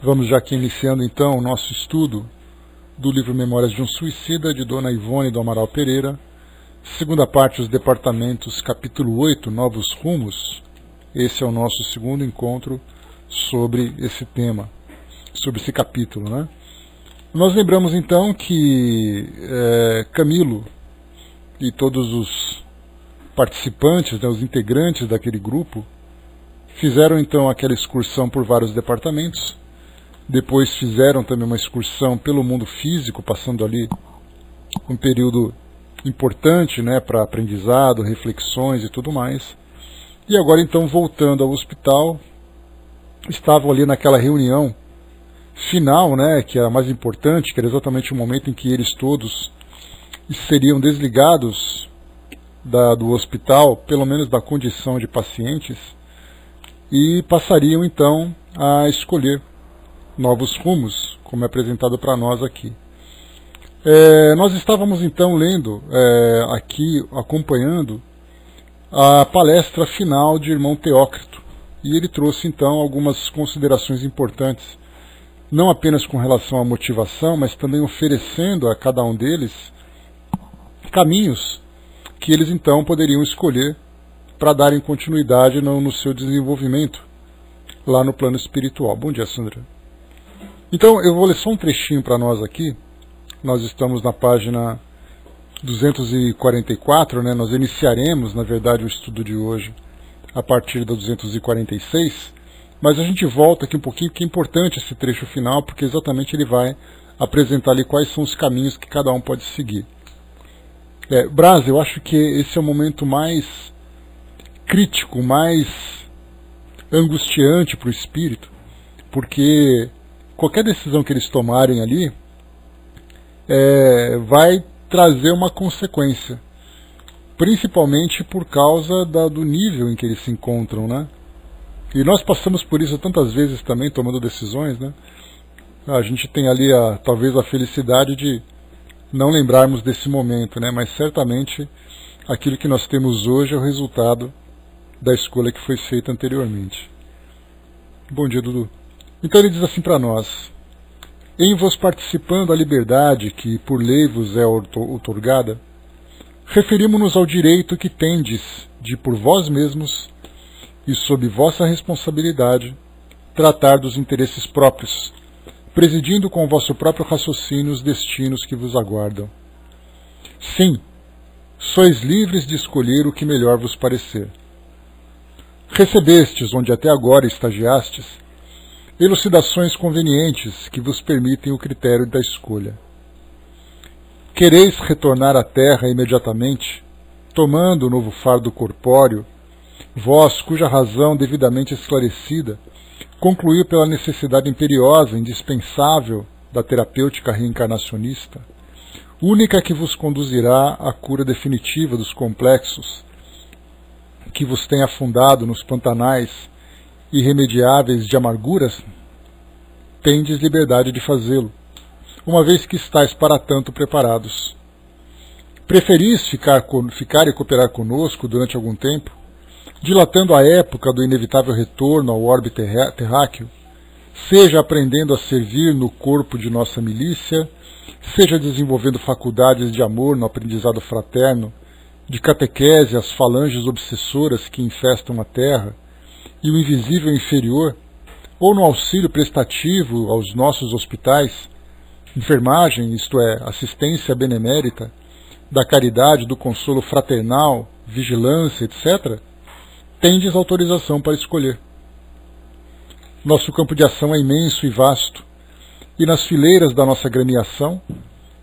Vamos já aqui iniciando então o nosso estudo do livro Memórias de um Suicida, de Dona Ivone do Amaral Pereira, segunda parte, os departamentos, capítulo 8, Novos Rumos. Esse é o nosso segundo encontro sobre esse tema, sobre esse capítulo, né? Nós lembramos então que Camilo e todos os participantes, né, os integrantes daquele grupo, fizeram então aquela excursão por vários departamentos. Depois fizeram também uma excursão pelo mundo físico, passando ali um período importante, né, para aprendizado, reflexões e tudo mais. E agora então, voltando ao hospital, estavam ali naquela reunião final, né, que era a mais importante, que era exatamente o momento em que eles todos seriam desligados do hospital, pelo menos da condição de pacientes, e passariam então a escolher novos rumos, como é apresentado para nós aqui. Nós estávamos então lendo aqui, acompanhando a palestra final de irmão Teócrito, e ele trouxe então algumas considerações importantes, não apenas com relação à motivação, mas também oferecendo a cada um deles caminhos que eles então poderiam escolher para darem continuidade no seu desenvolvimento lá no plano espiritual. Bom dia, Sandra. Então, eu vou ler só um trechinho para nós aqui. Nós estamos na página 244, né? Nós iniciaremos, na verdade, o estudo de hoje a partir da 246, mas a gente volta aqui um pouquinho, porque é importante esse trecho final, porque exatamente ele vai apresentar ali quais são os caminhos que cada um pode seguir. Braz, eu acho que esse é o momento mais crítico, mais angustiante para o espírito, porque qualquer decisão que eles tomarem ali vai trazer uma consequência, principalmente por causa do nível em que eles se encontram, né? E nós passamos por isso tantas vezes também, tomando decisões, né? A gente tem ali talvez a felicidade de não lembrarmos desse momento, né? Mas certamente aquilo que nós temos hoje é o resultado da escolha que foi feita anteriormente. Bom dia, Dudu. Então ele diz assim para nós: em vos participando a liberdade que por lei vos é outorgada, referimo-nos ao direito que tendes de por vós mesmos e sob vossa responsabilidade tratar dos interesses próprios, presidindo com o vosso próprio raciocínio os destinos que vos aguardam. Sim, sois livres de escolher o que melhor vos parecer. Recebestes, onde até agora estagiastes, elucidações convenientes que vos permitem o critério da escolha. Quereis retornar à terra imediatamente, tomando o novo fardo corpóreo, vós, cuja razão devidamente esclarecida concluiu pela necessidade imperiosa, indispensável da terapêutica reencarnacionista, única que vos conduzirá à cura definitiva dos complexos que vos tem afundado nos pantanais irremediáveis de amarguras, tendes liberdade de fazê-lo, uma vez que estáis para tanto preparados. Preferis ficar e cooperar conosco durante algum tempo, dilatando a época do inevitável retorno ao orbe terráqueo, seja aprendendo a servir no corpo de nossa milícia, seja desenvolvendo faculdades de amor no aprendizado fraterno, de catequese às falanges obsessoras que infestam a terra, e o invisível inferior, ou no auxílio prestativo aos nossos hospitais, enfermagem, isto é, assistência benemérita, da caridade, do consolo fraternal, vigilância, etc., tendes autorização para escolher. Nosso campo de ação é imenso e vasto, e nas fileiras da nossa gremiação,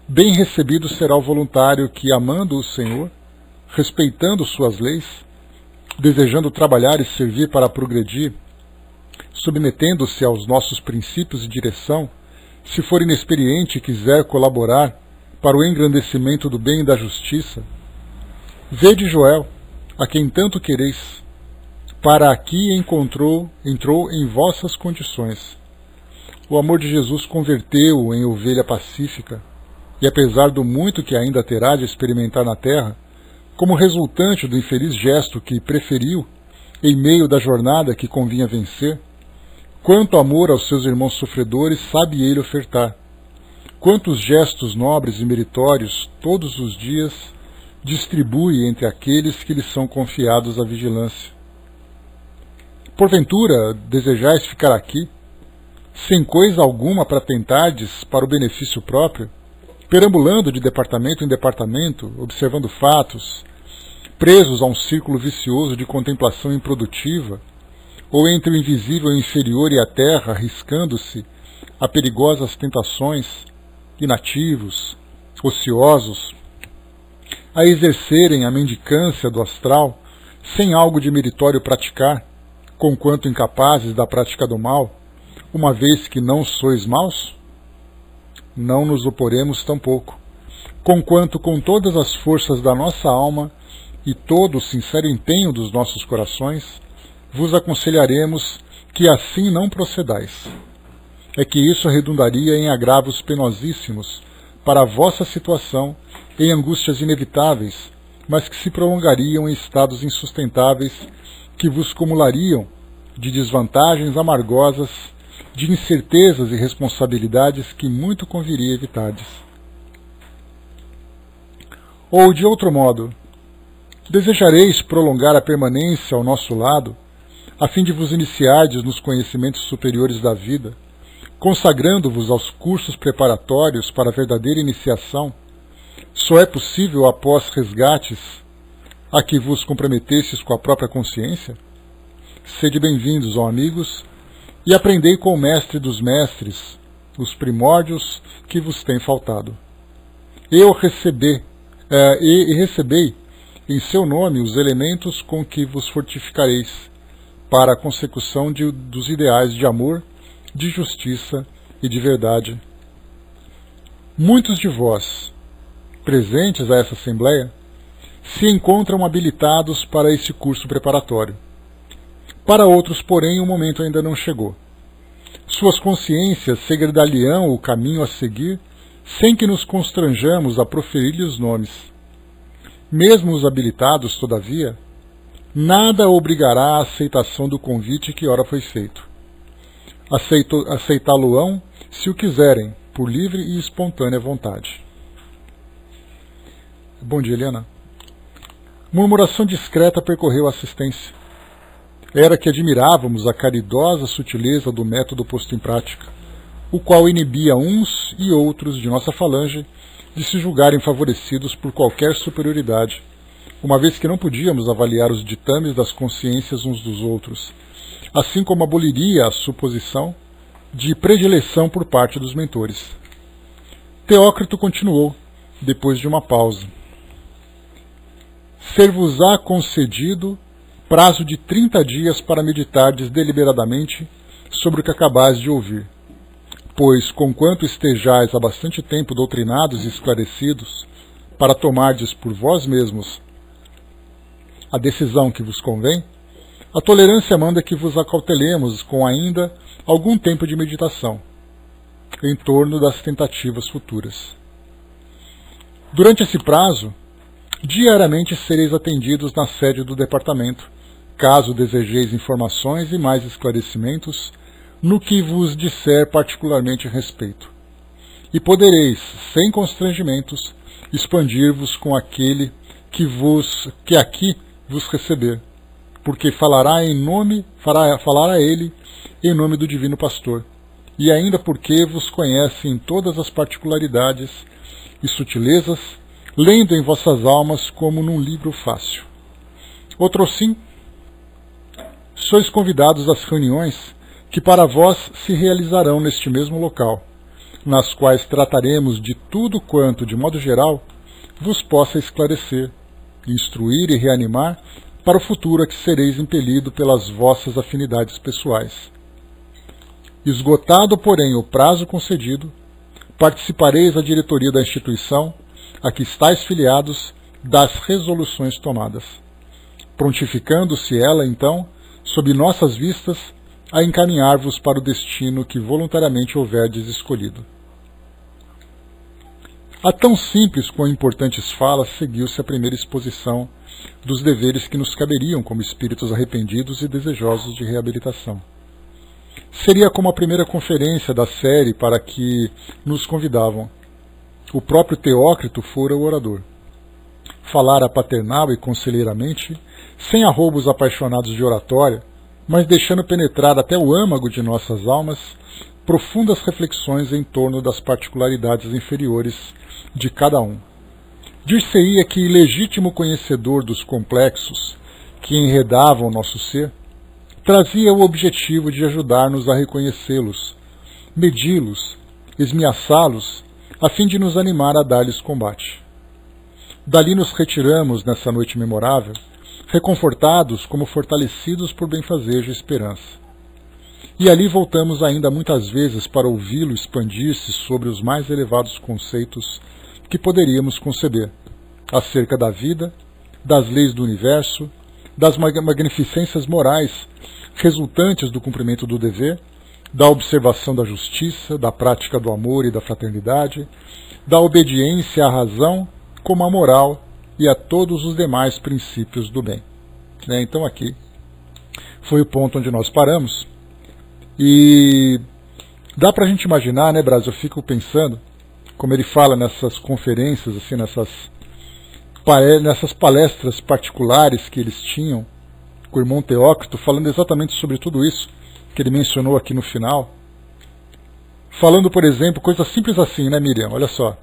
bem recebido será o voluntário que, amando o Senhor, respeitando suas leis, desejando trabalhar e servir para progredir, submetendo-se aos nossos princípios e direção, se for inexperiente e quiser colaborar para o engrandecimento do bem e da justiça, vede Joel, a quem tanto quereis, para aqui entrou em vossas condições. O amor de Jesus converteu-o em ovelha pacífica, e apesar do muito que ainda terá de experimentar na terra, como resultante do infeliz gesto que preferiu, em meio da jornada que convinha vencer, Quanto amor aos seus irmãos sofredores sabe ele ofertar. Quantos gestos nobres e meritórios, todos os dias, distribui entre aqueles que lhe são confiados à vigilância. Porventura, desejais ficar aqui, sem coisa alguma para tentardes para o benefício próprio, perambulando de departamento em departamento, observando fatos, presos a um círculo vicioso de contemplação improdutiva, ou entre o invisível inferior e a terra, arriscando-se a perigosas tentações, inativos, ociosos, a exercerem a mendicância do astral, sem algo de meritório praticar, conquanto incapazes da prática do mal, uma vez que não sois maus? Não nos oporemos tampouco, conquanto com todas as forças da nossa alma e todo o sincero empenho dos nossos corações, vos aconselharemos que assim não procedais. É que isso redundaria em agravos penosíssimos para a vossa situação, em angústias inevitáveis, mas que se prolongariam em estados insustentáveis, que vos cumulariam de desvantagens amargosas, de incertezas e responsabilidades que muito conviria evitardes. Ou, de outro modo, desejareis prolongar a permanência ao nosso lado, a fim de vos iniciardes nos conhecimentos superiores da vida, consagrando-vos aos cursos preparatórios para a verdadeira iniciação, só é possível após resgates a que vos comprometestes com a própria consciência? Sede bem-vindos, ó amigos, e aprendei com o mestre dos mestres os primórdios que vos têm faltado. Recebei em seu nome os elementos com que vos fortificareis para a consecução dos ideais de amor, de justiça e de verdade. Muitos de vós, presentes a essa assembleia, se encontram habilitados para esse curso preparatório. Para outros, porém, o momento ainda não chegou. Suas consciências segredar-lhe-ão o caminho a seguir, sem que nos constranjamos a proferir-lhe os nomes. Mesmo os habilitados, todavia, nada obrigará à aceitação do convite que ora foi feito. Aceitá-lo-ão, se o quiserem, por livre e espontânea vontade. Bom dia, Eliana. Murmuração discreta percorreu a assistência. Era que admirávamos a caridosa sutileza do método posto em prática, o qual inibia uns e outros de nossa falange de se julgarem favorecidos por qualquer superioridade, uma vez que não podíamos avaliar os ditames das consciências uns dos outros, assim como aboliria a suposição de predileção por parte dos mentores. Teócrito continuou, depois de uma pausa. Ser-vos-á concedido prazo de 30 dias para meditardes deliberadamente sobre o que acabais de ouvir, pois, conquanto estejais há bastante tempo doutrinados e esclarecidos, para tomardes por vós mesmos a decisão que vos convém, a tolerância manda que vos acautelemos com ainda algum tempo de meditação, em torno das tentativas futuras. Durante esse prazo, diariamente sereis atendidos na sede do departamento, caso desejeis informações e mais esclarecimentos no que vos disser particularmente respeito. E podereis, sem constrangimentos, expandir-vos com aquele que aqui vos receber, porque falará a ele em nome do Divino Pastor, e ainda porque vos conhece em todas as particularidades e sutilezas, lendo em vossas almas como num livro fácil. Outrosim, sois convidados às reuniões que para vós se realizarão neste mesmo local, nas quais trataremos de tudo quanto, de modo geral, vos possa esclarecer, instruir e reanimar para o futuro a que sereis impelido pelas vossas afinidades pessoais. Esgotado, porém, o prazo concedido, participareis da diretoria da instituição a que estáis filiados das resoluções tomadas, prontificando-se ela, então, sob nossas vistas, a encaminhar-vos para o destino que voluntariamente houverdes escolhido. A tão simples quão importantes falas seguiu-se a primeira exposição dos deveres que nos caberiam como espíritos arrependidos e desejosos de reabilitação. Seria como a primeira conferência da série para que nos convidavam. O próprio Teócrito fora o orador. Falara paternal e conselheiramente, sem arroubos apaixonados de oratória, mas deixando penetrar até o âmago de nossas almas profundas reflexões em torno das particularidades inferiores de cada um. Dir-se-ia que, legítimo conhecedor dos complexos que enredavam nosso ser, trazia o objetivo de ajudar-nos a reconhecê-los, medi-los, esmiaçá-los, a fim de nos animar a dar-lhes combate. Dali nos retiramos, nessa noite memorável, reconfortados como fortalecidos por benfazejo e esperança. E ali voltamos ainda muitas vezes para ouvi-lo expandir-se sobre os mais elevados conceitos que poderíamos conceber, acerca da vida, das leis do universo, das magnificências morais resultantes do cumprimento do dever, da observação da justiça, da prática do amor e da fraternidade, da obediência à razão, como à moral e a todos os demais princípios do bem. Então aqui foi o ponto onde nós paramos. E dá para a gente imaginar, né, Brasil? Eu fico pensando, como ele fala nessas conferências, assim, nessas palestras particulares que eles tinham, com o irmão Teócrito, falando exatamente sobre tudo isso que ele mencionou aqui no final. Falando, por exemplo, coisas simples assim, né, Miriam? Olha só.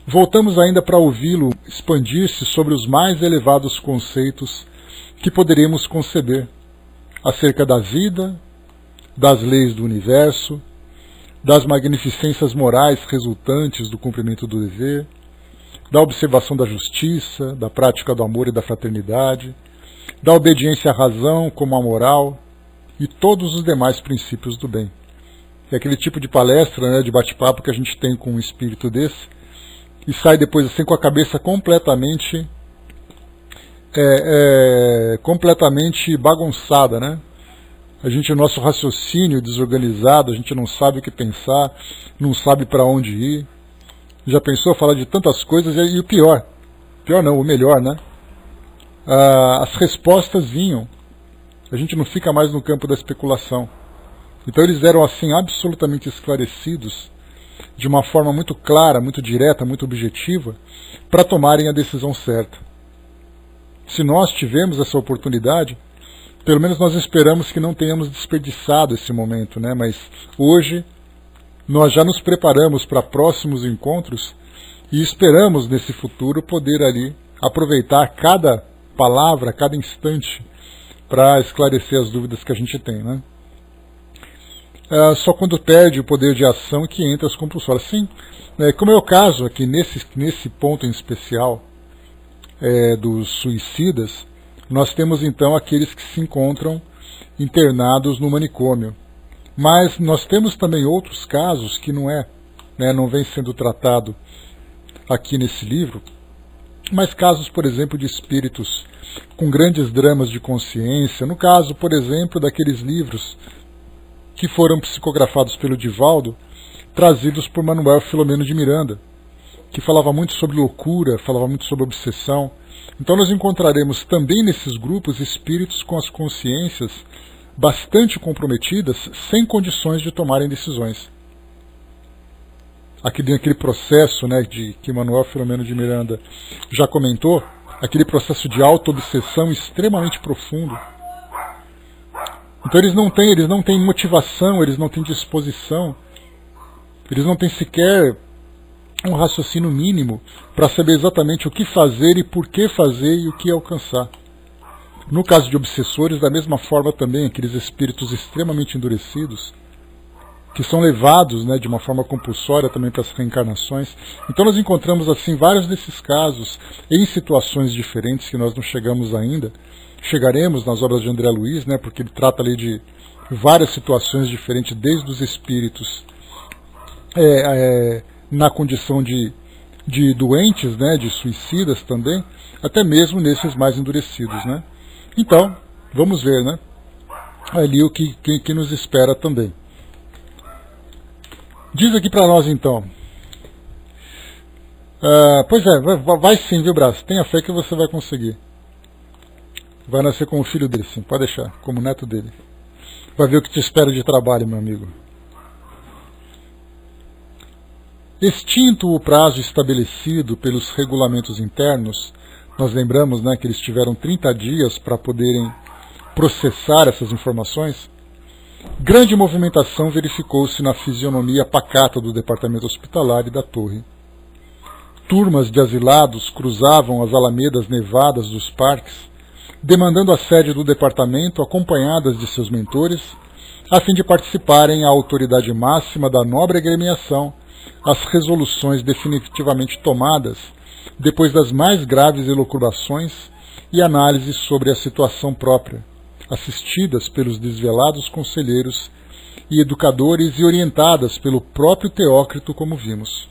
Voltamos ainda para ouvi-lo expandir-se sobre os mais elevados conceitos que poderíamos conceber acerca da vida, das leis do universo, das magnificências morais resultantes do cumprimento do dever, da observação da justiça, da prática do amor e da fraternidade, da obediência à razão como à moral e todos os demais princípios do bem. É aquele tipo de palestra, né, de bate-papo que a gente tem com um espírito desse e sai depois assim com a cabeça completamente bagunçada, né? O nosso raciocínio desorganizado, a gente não sabe o que pensar, não sabe para onde ir. Já pensou falar de tantas coisas e o pior não, o melhor, né? As respostas vinham. A gente não fica mais no campo da especulação. Então eles eram assim absolutamente esclarecidos, de uma forma muito clara, muito direta, muito objetiva, para tomarem a decisão certa. Se nós tivemos essa oportunidade, pelo menos nós esperamos que não tenhamos desperdiçado esse momento, né? Mas hoje nós já nos preparamos para próximos encontros e esperamos nesse futuro poder ali aproveitar cada palavra, cada instante para esclarecer as dúvidas que a gente tem, né? Só quando perde o poder de ação que entra as compulsórias. Sim, como é o caso aqui nesse ponto em especial dos suicidas, nós temos então aqueles que se encontram internados no manicômio. Mas nós temos também outros casos que não vem sendo tratado aqui nesse livro, mas casos, por exemplo, de espíritos com grandes dramas de consciência. No caso, por exemplo, daqueles livros que foram psicografados pelo Divaldo, trazidos por Manuel Filomeno de Miranda, que falava muito sobre loucura, falava muito sobre obsessão. Então nós encontraremos também nesses grupos espíritos com as consciências bastante comprometidas, sem condições de tomarem decisões. Aquele processo, né, que Manuel Filomeno de Miranda já comentou, aquele processo de auto-obsessão extremamente profundo. Então eles não têm motivação, eles não têm disposição, eles não têm sequer um raciocínio mínimo para saber exatamente o que fazer e por que fazer e o que alcançar. No caso de obsessores, da mesma forma também, aqueles espíritos extremamente endurecidos, que são levados, né, de uma forma compulsória também para as reencarnações. Então nós encontramos assim vários desses casos em situações diferentes que nós não chegamos ainda. Chegaremos nas obras de André Luiz, né, porque ele trata ali de várias situações diferentes, desde os espíritos na condição de doentes, né, de suicidas também, até mesmo nesses mais endurecidos, né. Então, vamos ver, né, ali o que nos espera também. Diz aqui para nós então. Pois é, vai sim, viu, Brás? Tenha fé que você vai conseguir. Vai nascer como filho dele, sim, pode deixar, como neto dele. Vai ver o que te espera de trabalho, meu amigo. Extinto o prazo estabelecido pelos regulamentos internos, nós lembramos, né, que eles tiveram 30 dias para poderem processar essas informações, grande movimentação verificou-se na fisionomia pacata do departamento hospitalar e da torre. Turmas de asilados cruzavam as alamedas nevadas dos parques, demandando a sede do departamento acompanhadas de seus mentores, a fim de participarem à autoridade máxima da nobre agremiação as resoluções definitivamente tomadas depois das mais graves elucubrações e análises sobre a situação própria, assistidas pelos desvelados conselheiros e educadores e orientadas pelo próprio Teócrito, como vimos.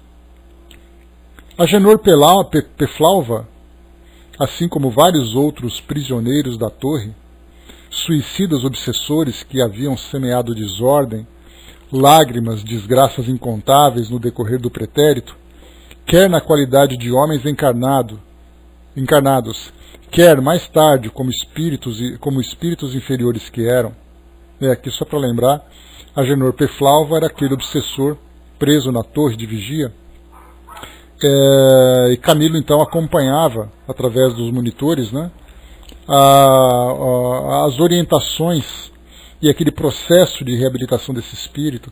Agenor Peflauva, assim como vários outros prisioneiros da torre, suicidas obsessores que haviam semeado desordem, lágrimas, desgraças incontáveis no decorrer do pretérito, quer na qualidade de homens encarnados, quer mais tarde como espíritos inferiores que eram. Aqui só para lembrar, Agenor Peflauva era aquele obsessor preso na torre de vigia, e Camilo então acompanhava, através dos monitores, né, as orientações e aquele processo de reabilitação desse espírito,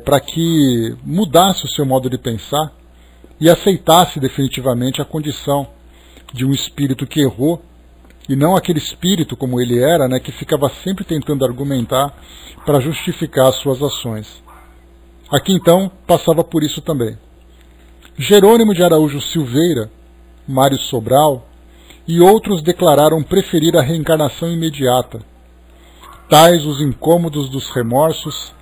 para que mudasse o seu modo de pensar e aceitasse definitivamente a condição de um espírito que errou, e não aquele espírito como ele era, né, que ficava sempre tentando argumentar para justificar as suas ações. Aqui então passava por isso também. Jerônimo de Araújo Silveira, Mário Sobral e outros declararam preferir a reencarnação imediata. Tais os incômodos dos remorsos,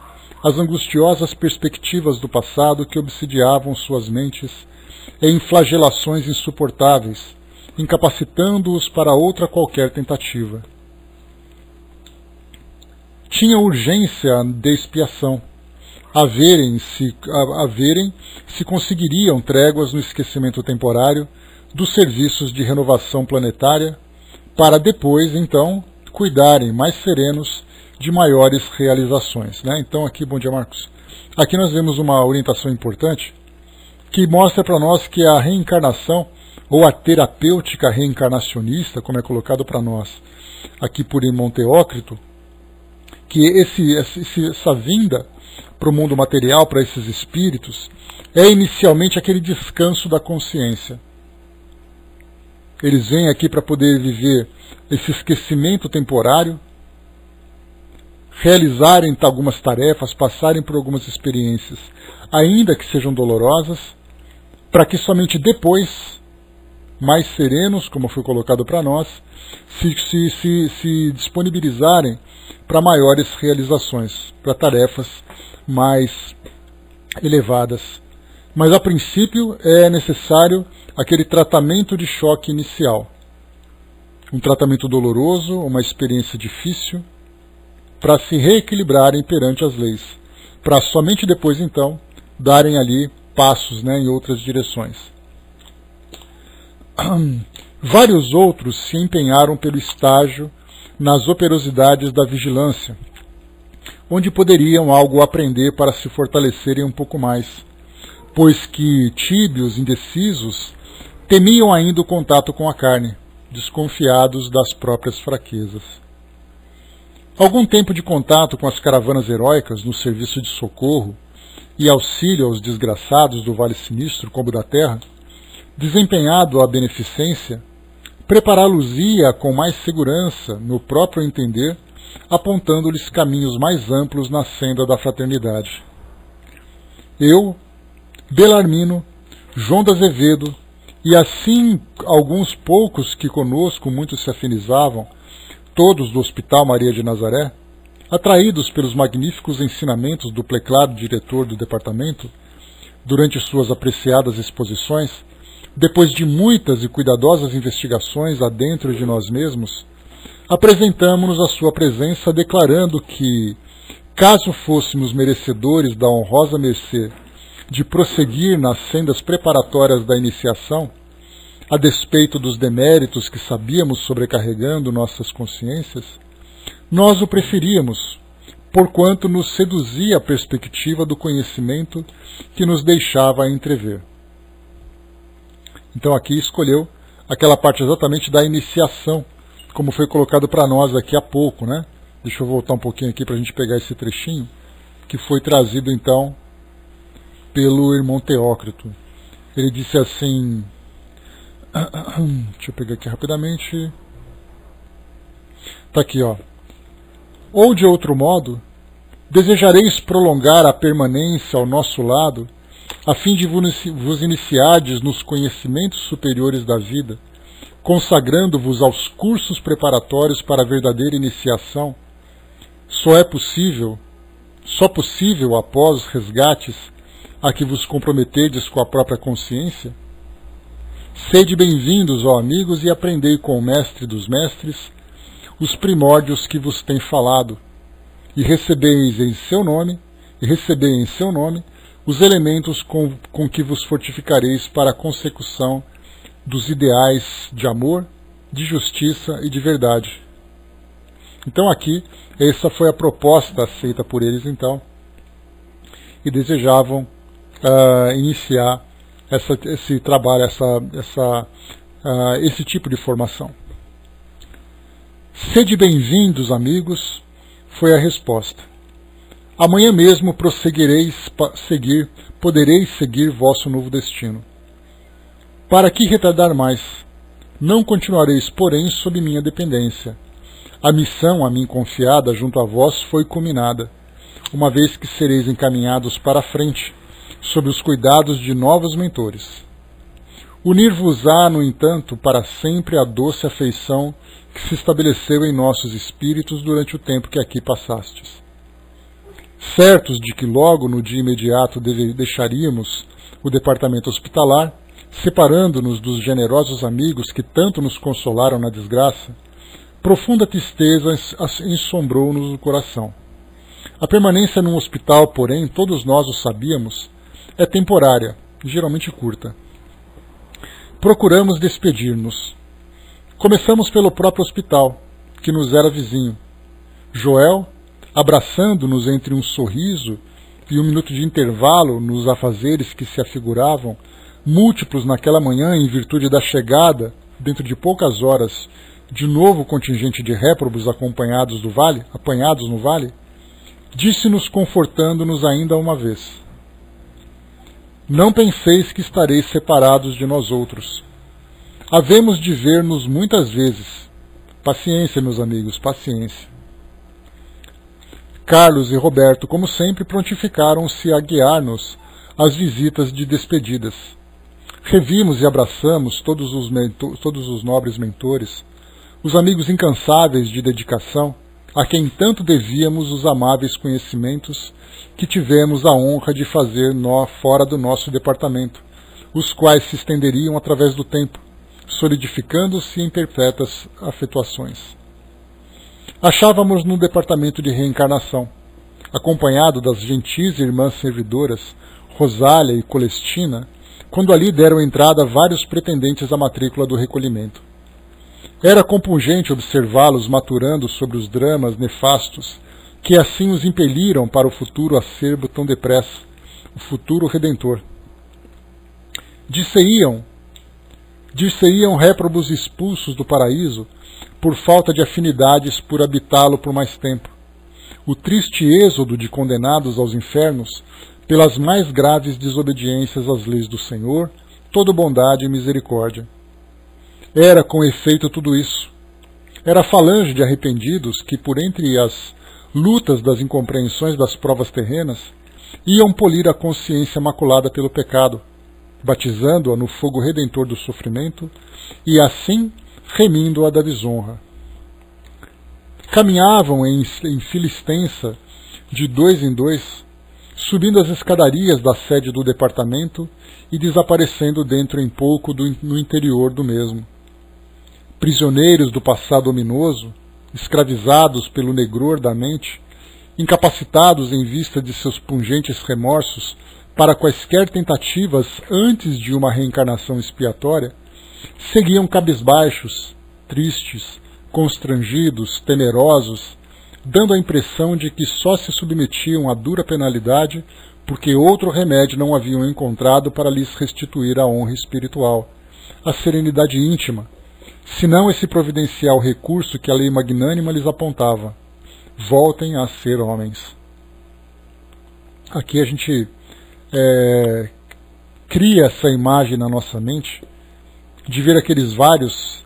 as angustiosas perspectivas do passado que obsidiavam suas mentes em flagelações insuportáveis, incapacitando-os para outra qualquer tentativa. Tinha urgência de expiação, a verem se conseguiriam tréguas no esquecimento temporário dos serviços de renovação planetária, para depois, então, cuidarem mais serenos de maiores realizações. Né? Então aqui, bom dia Marcos, aqui nós vemos uma orientação importante que mostra para nós que a reencarnação, ou a terapêutica reencarnacionista, como é colocado para nós aqui por irmão Teócrito, que essa vinda para o mundo material, para esses espíritos, é inicialmente aquele descanso da consciência. Eles vêm aqui para poder viver esse esquecimento temporário, realizarem algumas tarefas, passarem por algumas experiências, ainda que sejam dolorosas, para que somente depois, mais serenos, como foi colocado para nós, se disponibilizarem para maiores realizações, para tarefas mais elevadas. Mas, a princípio, é necessário aquele tratamento de choque inicial. Um tratamento doloroso, uma experiência difícil, para se reequilibrarem perante as leis, para somente depois, então, darem ali passos, né, em outras direções. Vários outros se empenharam pelo estágio nas operosidades da vigilância, onde poderiam algo aprender para se fortalecerem um pouco mais, pois que, tíbios, indecisos, temiam ainda o contato com a carne, desconfiados das próprias fraquezas. Algum tempo de contato com as caravanas heróicas no serviço de socorro e auxílio aos desgraçados do Vale Sinistro, como da Terra, desempenhado a beneficência, prepará-los-ia com mais segurança, no próprio entender, apontando-lhes caminhos mais amplos na senda da fraternidade. Eu, Belarmino, João de Azevedo, e assim alguns poucos que conosco muito se afinizavam, todos do Hospital Maria de Nazaré, atraídos pelos magníficos ensinamentos do pleclado diretor do departamento, durante suas apreciadas exposições, depois de muitas e cuidadosas investigações adentro de nós mesmos, apresentamo-nos à sua presença declarando que, caso fôssemos merecedores da honrosa mercê de prosseguir nas sendas preparatórias da iniciação, a despeito dos deméritos que sabíamos sobrecarregando nossas consciências, Nós o preferíamos, porquanto nos seduzia a perspectiva do conhecimento que nos deixava entrever. Então aqui escolheu aquela parte exatamente da iniciação, como foi colocado para nós aqui há pouco, né? Deixa eu voltar um pouquinho aqui para a gente pegar esse trechinho, que foi trazido então pelo irmão Teócrito. Ele disse assim, deixa eu pegar aqui rapidamente, está aqui, ó. Ou de outro modo, desejareis prolongar a permanência ao nosso lado, a fim de vos iniciardes nos conhecimentos superiores da vida, consagrando-vos aos cursos preparatórios para a verdadeira iniciação, só possível após os resgates a que vos comprometerdes com a própria consciência? Sede bem-vindos, ó amigos, e aprendei com o mestre dos mestres os primórdios que vos tem falado, e recebei em seu nome os elementos com que vos fortificareis para a consecução dos ideais de amor, de justiça e de verdade. Então aqui, essa foi a proposta aceita por eles então, e desejavam iniciar esse trabalho, esse tipo de formação. Sede bem-vindos, amigos, foi a resposta. Amanhã mesmo podereis seguir vosso novo destino. Para que retardar mais? Não continuareis, porém, sob minha dependência. A missão a mim confiada junto a vós foi culminada, uma vez que sereis encaminhados para a frente, sob os cuidados de novos mentores. Unir-vos-á, no entanto, para sempre a doce afeição que se estabeleceu em nossos espíritos durante o tempo que aqui passastes. Certos de que logo no dia imediato deixaríamos o departamento hospitalar, separando-nos dos generosos amigos que tanto nos consolaram na desgraça, profunda tristeza ensombrou-nos o coração. A permanência num hospital, porém, todos nós o sabíamos, é temporária, geralmente curta. Procuramos despedir-nos. Começamos pelo próprio hospital, que nos era vizinho. Joel, abraçando-nos entre um sorriso e um minuto de intervalo nos afazeres que se afiguravam, múltiplos naquela manhã em virtude da chegada, dentro de poucas horas, de novo contingente de réprobos apanhados no vale, disse-nos confortando-nos ainda uma vez: não penseis que estareis separados de nós outros. Havemos de ver-nos muitas vezes. Paciência, meus amigos, paciência. Carlos e Roberto, como sempre, prontificaram-se a guiar-nos às visitas de despedidas. Revimos e abraçamos todos os nobres mentores, os amigos incansáveis de dedicação, a quem tanto devíamos os amáveis conhecimentos que tivemos a honra de fazer fora do nosso departamento, os quais se estenderiam através do tempo, solidificando-se em perpétuas afetuações. Achávamos no departamento de reencarnação, acompanhado das gentis irmãs servidoras, Rosália e Colestina, quando ali deram entrada vários pretendentes à matrícula do recolhimento. Era compungente observá-los maturando sobre os dramas nefastos que assim os impeliram para o futuro acerbo tão depressa, o futuro redentor. Dir-se-iam réprobos expulsos do paraíso por falta de afinidades por habitá-lo por mais tempo. O triste êxodo de condenados aos infernos pelas mais graves desobediências às leis do Senhor, toda bondade e misericórdia. Era com efeito tudo isso. Era a falange de arrependidos que, por entre as lutas das incompreensões das provas terrenas, iam polir a consciência maculada pelo pecado, batizando-a no fogo redentor do sofrimento e assim remindo-a da desonra. Caminhavam em fila extensa, de dois em dois, subindo as escadarias da sede do departamento e desaparecendo dentro em pouco no interior do mesmo. Prisioneiros do passado ominoso, escravizados pelo negror da mente, incapacitados em vista de seus pungentes remorsos para quaisquer tentativas antes de uma reencarnação expiatória, seguiam cabisbaixos, tristes, constrangidos, temerosos, dando a impressão de que só se submetiam à dura penalidade porque outro remédio não haviam encontrado para lhes restituir a honra espiritual, a serenidade íntima, senão esse providencial recurso que a lei magnânima lhes apontava: voltem a ser homens. Aqui a gente cria essa imagem na nossa mente de ver aqueles vários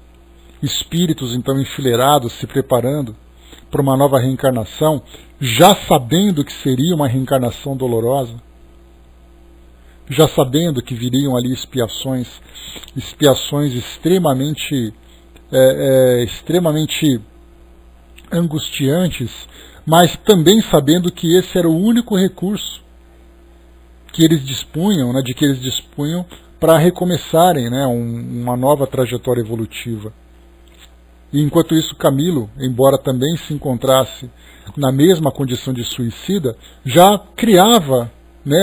espíritos então enfileirados se preparando para uma nova reencarnação, já sabendo que seria uma reencarnação dolorosa, já sabendo que viriam ali expiações extremamente angustiantes, mas também sabendo que esse era o único recurso que eles dispunham, de que eles dispunham para recomeçarem, uma nova trajetória evolutiva. E enquanto isso, Camilo, embora também se encontrasse na mesma condição de suicida, já criava,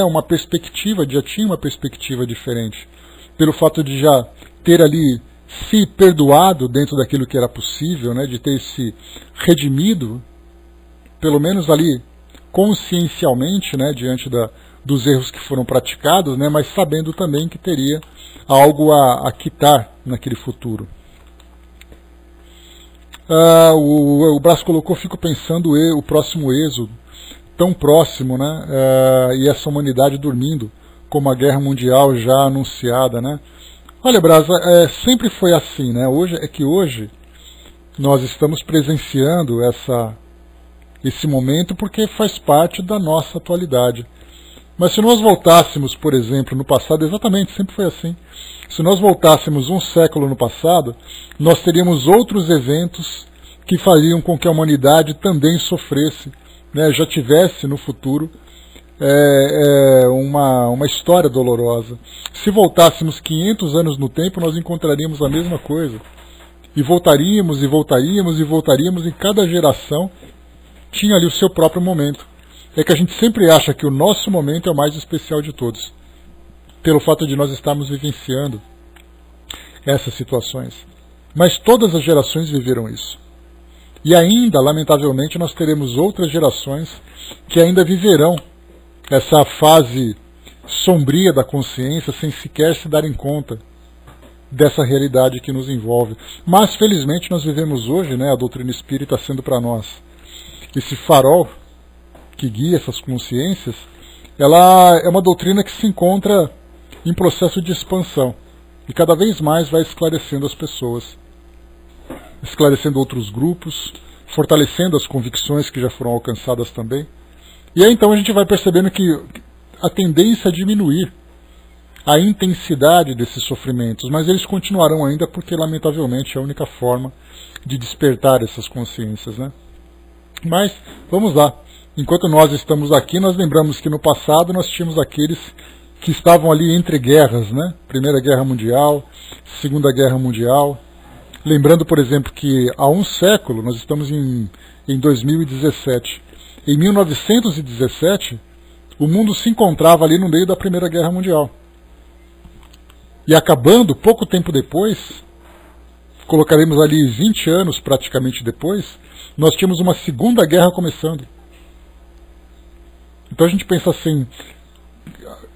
uma perspectiva, já tinha uma perspectiva diferente, pelo fato de já ter ali se perdoado dentro daquilo que era possível, de ter se redimido, pelo menos ali consciencialmente, diante dos erros que foram praticados, mas sabendo também que teria algo a quitar naquele futuro. O Brás colocou: fico pensando o próximo êxodo, tão próximo, e essa humanidade dormindo, como a guerra mundial já anunciada, Olha, Brás, sempre foi assim, Hoje nós estamos presenciando esse momento porque faz parte da nossa atualidade. Mas se nós voltássemos, por exemplo, no passado, exatamente, sempre foi assim. Se nós voltássemos um século no passado, nós teríamos outros eventos que fariam com que a humanidade também sofresse, já tivesse no futuro uma história dolorosa. Se voltássemos 500 anos no tempo, nós encontraríamos a mesma coisa. E voltaríamos, e voltaríamos, e voltaríamos, e cada geração tinha ali o seu próprio momento. É que a gente sempre acha que o nosso momento é o mais especial de todos, pelo fato de nós estarmos vivenciando essas situações. Mas todas as gerações viveram isso. E ainda, lamentavelmente, nós teremos outras gerações que ainda viverão essa fase sombria da consciência sem sequer se darem conta dessa realidade que nos envolve. Mas, felizmente, nós vivemos hoje, a doutrina espírita sendo para nós esse farol que guia essas consciências. Ela é uma doutrina que se encontra em processo de expansão e cada vez mais vai esclarecendo as pessoas, esclarecendo outros grupos, fortalecendo as convicções que já foram alcançadas também. E aí então a gente vai percebendo que a tendência é diminuir a intensidade desses sofrimentos, mas eles continuarão ainda porque, lamentavelmente, é a única forma de despertar essas consciências, Mas, vamos lá. Enquanto nós estamos aqui, nós lembramos que no passado nós tínhamos aqueles que estavam ali entre guerras, Primeira Guerra Mundial, Segunda Guerra Mundial. Lembrando, por exemplo, que há um século, nós estamos em 2017. Em 1917, o mundo se encontrava ali no meio da Primeira Guerra Mundial. E acabando, pouco tempo depois, colocaremos ali 20 anos praticamente depois, nós tínhamos uma Segunda Guerra começando. Então a gente pensa assim,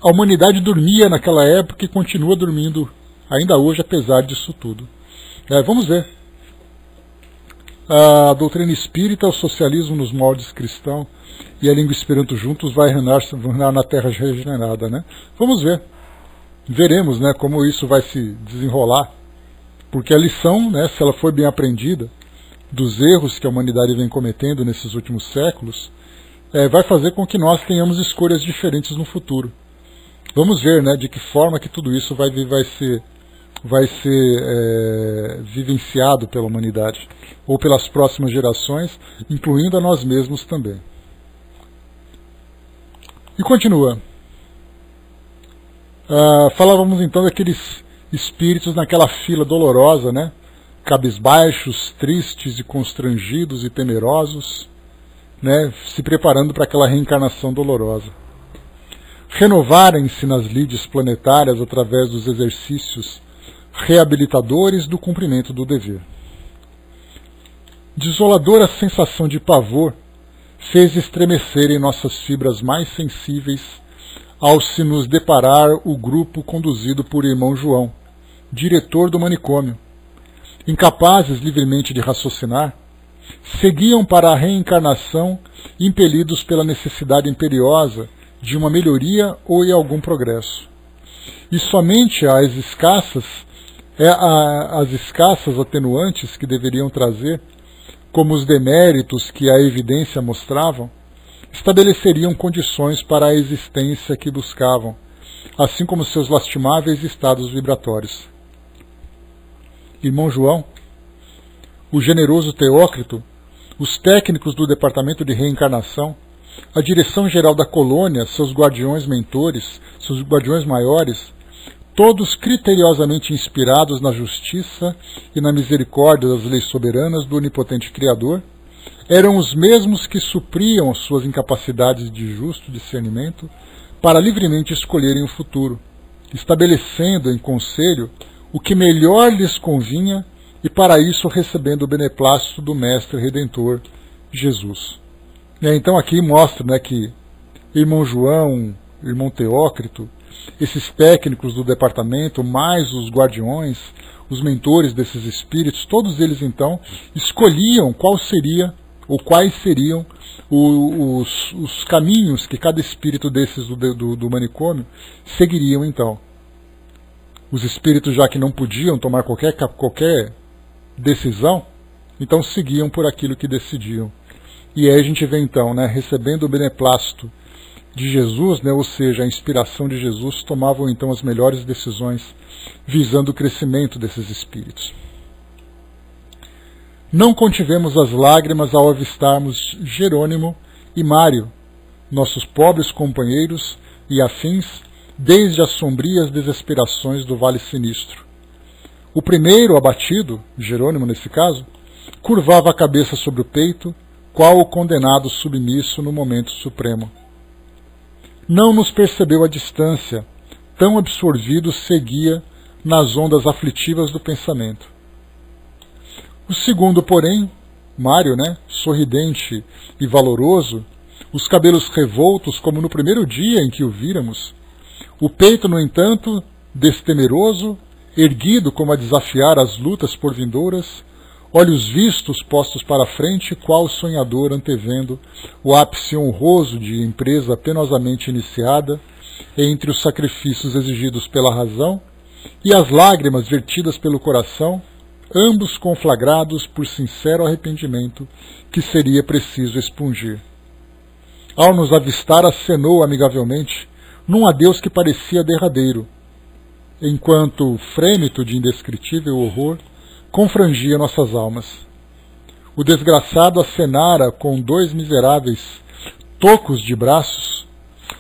a humanidade dormia naquela época e continua dormindo ainda hoje, apesar disso tudo. Vamos ver. A doutrina espírita, o socialismo nos moldes cristãos e a língua esperanto juntos vai reinar na terra regenerada, Vamos ver. Veremos, como isso vai se desenrolar. Porque a lição, se ela for bem aprendida, dos erros que a humanidade vem cometendo nesses últimos séculos, vai fazer com que nós tenhamos escolhas diferentes no futuro. Vamos ver, de que forma que tudo isso vai ser vivenciado pela humanidade, ou pelas próximas gerações, incluindo a nós mesmos também. E continua. Falávamos então daqueles espíritos naquela fila dolorosa, cabisbaixos, tristes e constrangidos e temerosos, se preparando para aquela reencarnação dolorosa. Renovarem-se nas lides planetárias através dos exercícios reabilitadores do cumprimento do dever. Desoladora sensação de pavor fez estremecer em nossas fibras mais sensíveis ao se nos deparar o grupo conduzido por irmão João, diretor do manicômio. Incapazes livremente de raciocinar, seguiam para a reencarnação impelidos pela necessidade imperiosa de uma melhoria ou de algum progresso. E somente as escassas atenuantes que deveriam trazer, como os deméritos que a evidência mostravam, estabeleceriam condições para a existência que buscavam, assim como seus lastimáveis estados vibratórios. Irmão João, o generoso Teócrito, os técnicos do Departamento de Reencarnação, a Direção-Geral da Colônia, seus guardiões mentores, seus guardiões maiores, todos criteriosamente inspirados na justiça e na misericórdia das leis soberanas do onipotente Criador, eram os mesmos que supriam suas incapacidades de justo discernimento para livremente escolherem o futuro, estabelecendo em conselho o que melhor lhes convinha e para isso recebendo o beneplácito do Mestre Redentor, Jesus. Então aqui mostra que irmão João, irmão Teócrito, esses técnicos do departamento, mais os guardiões, os mentores desses espíritos, todos eles então escolhiam qual seria ou quais seriam os caminhos que cada espírito desses do manicômio seguiriam então. Os espíritos, já que não podiam tomar qualquer decisão, então seguiam por aquilo que decidiam. E aí a gente vê então, recebendo o beneplácito de Jesus, ou seja, a inspiração de Jesus, tomavam então as melhores decisões, visando o crescimento desses espíritos. Não contivemos as lágrimas ao avistarmos Jerônimo e Mário, nossos pobres companheiros e afins, desde as sombrias desesperações do Vale Sinistro. O primeiro abatido, Jerônimo nesse caso, curvava a cabeça sobre o peito, qual o condenado submisso no momento supremo. Não nos percebeu à distância, tão absorvido seguia nas ondas aflitivas do pensamento. O segundo, porém, Mário, sorridente e valoroso, os cabelos revoltos como no primeiro dia em que o víramos, o peito, no entanto, destemeroso, erguido como a desafiar as lutas por vindouras, olhos vistos postos para a frente, qual sonhador antevendo o ápice honroso de empresa penosamente iniciada, entre os sacrifícios exigidos pela razão e as lágrimas vertidas pelo coração, ambos conflagrados por sincero arrependimento que seria preciso expungir. Ao nos avistar, acenou amigavelmente, num adeus que parecia derradeiro, enquanto, frêmito de indescritível horror, confrangia nossas almas. O desgraçado acenara com 2 miseráveis tocos de braços,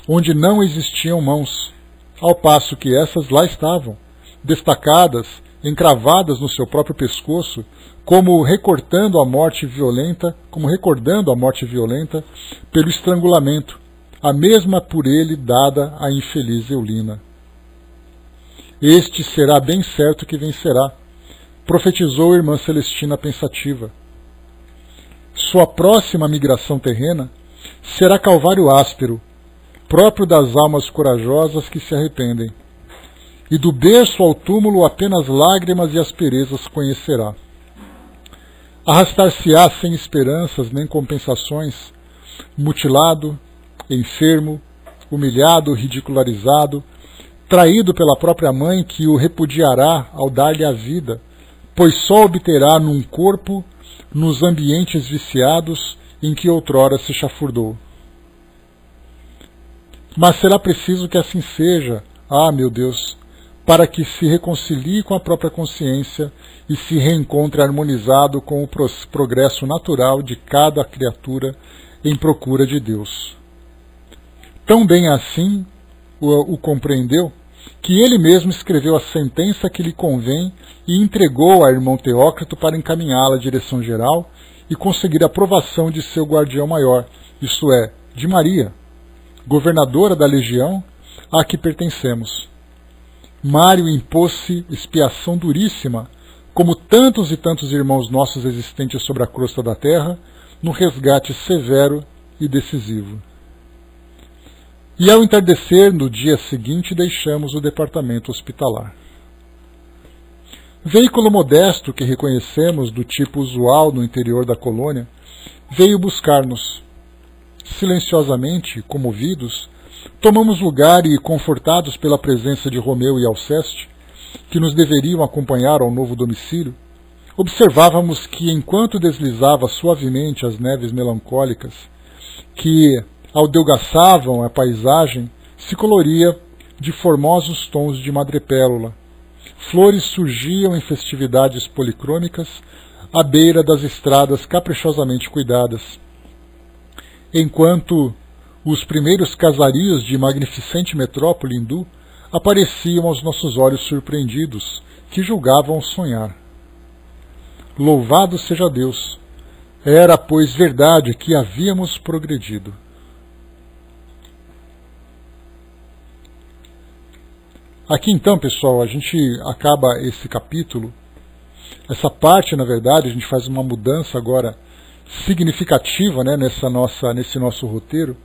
onde não existiam mãos, ao passo que essas lá estavam, destacadas, encravadas no seu próprio pescoço, como recordando a morte violenta pelo estrangulamento, a mesma por ele dada à infeliz Eulina. Este será bem certo que vencerá, profetizou a irmã Celestina pensativa. Sua próxima migração terrena será calvário áspero, próprio das almas corajosas que se arrependem, e do berço ao túmulo apenas lágrimas e asperezas conhecerá. Arrastar-se-á sem esperanças nem compensações, mutilado, enfermo, humilhado, ridicularizado, traído pela própria mãe que o repudiará ao dar-lhe a vida, pois só obterá num corpo, nos ambientes viciados em que outrora se chafurdou. Mas será preciso que assim seja, meu Deus, para que se reconcilie com a própria consciência e se reencontre harmonizado com o progresso natural de cada criatura em procura de Deus. Tão bem assim o compreendeu, que ele mesmo escreveu a sentença que lhe convém e entregou a irmão Teócrito para encaminhá-la à direção geral e conseguir a aprovação de seu guardião maior, isto é, de Maria, governadora da legião a que pertencemos. Mário impôs-se expiação duríssima, como tantos e tantos irmãos nossos existentes sobre a crosta da terra, no resgate severo e decisivo. E ao entardecer, no dia seguinte, deixamos o departamento hospitalar. Veículo modesto que reconhecemos do tipo usual no interior da colônia, veio buscar-nos. Silenciosamente, comovidos, tomamos lugar e, confortados pela presença de Romeu e Alceste, que nos deveriam acompanhar ao novo domicílio, observávamos que, enquanto deslizava suavemente as neves melancólicas, que aldelgaçavam a paisagem, se coloria de formosos tons de madrepérola. Flores surgiam em festividades policrômicas à beira das estradas caprichosamente cuidadas, enquanto os primeiros casarios de magnificente metrópole hindu apareciam aos nossos olhos surpreendidos, que julgavam sonhar. Louvado seja Deus! Era, pois, verdade que havíamos progredido. Aqui então, pessoal, a gente acaba esse capítulo. Essa parte, na verdade, a gente faz uma mudança agora significativa, né, nesse nosso roteiro.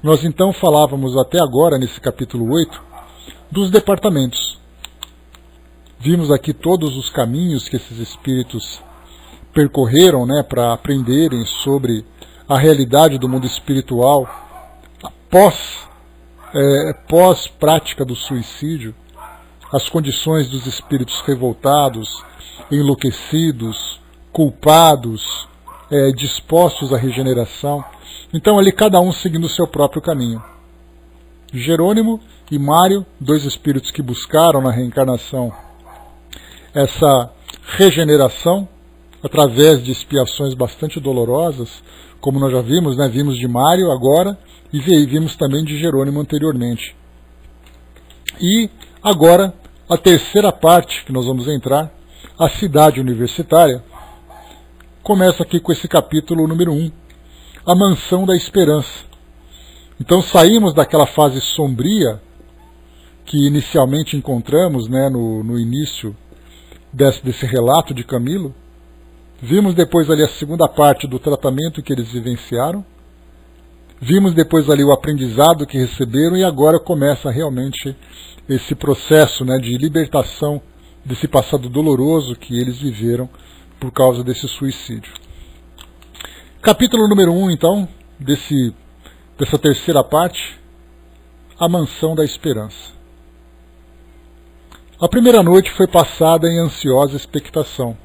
Nós então falávamos até agora, nesse capítulo 8, dos departamentos. Vimos aqui todos os caminhos que esses espíritos percorreram, né, para aprenderem sobre a realidade do mundo espiritual pós prática do suicídio, as condições dos espíritos revoltados, enlouquecidos, culpados, dispostos à regeneração. Então ali cada um seguindo o seu próprio caminho. Jerônimo e Mário, dois espíritos que buscaram na reencarnação essa regeneração através de expiações bastante dolorosas, como nós já vimos, né? Vimos de Mário agora e vimos também de Jerônimo anteriormente. E agora, a terceira parte que nós vamos entrar, a cidade universitária, começa aqui com esse capítulo número 1, a mansão da esperança. Então saímos daquela fase sombria que inicialmente encontramos, né, no início desse relato de Camilo. Vimos depois ali a segunda parte do tratamento que eles vivenciaram. Vimos depois ali o aprendizado que receberam e agora começa realmente esse processo, né, de libertação desse passado doloroso que eles viveram por causa desse suicídio. Capítulo número 1, então, dessa terceira parte, a mansão da esperança. A primeira noite foi passada em ansiosa expectação.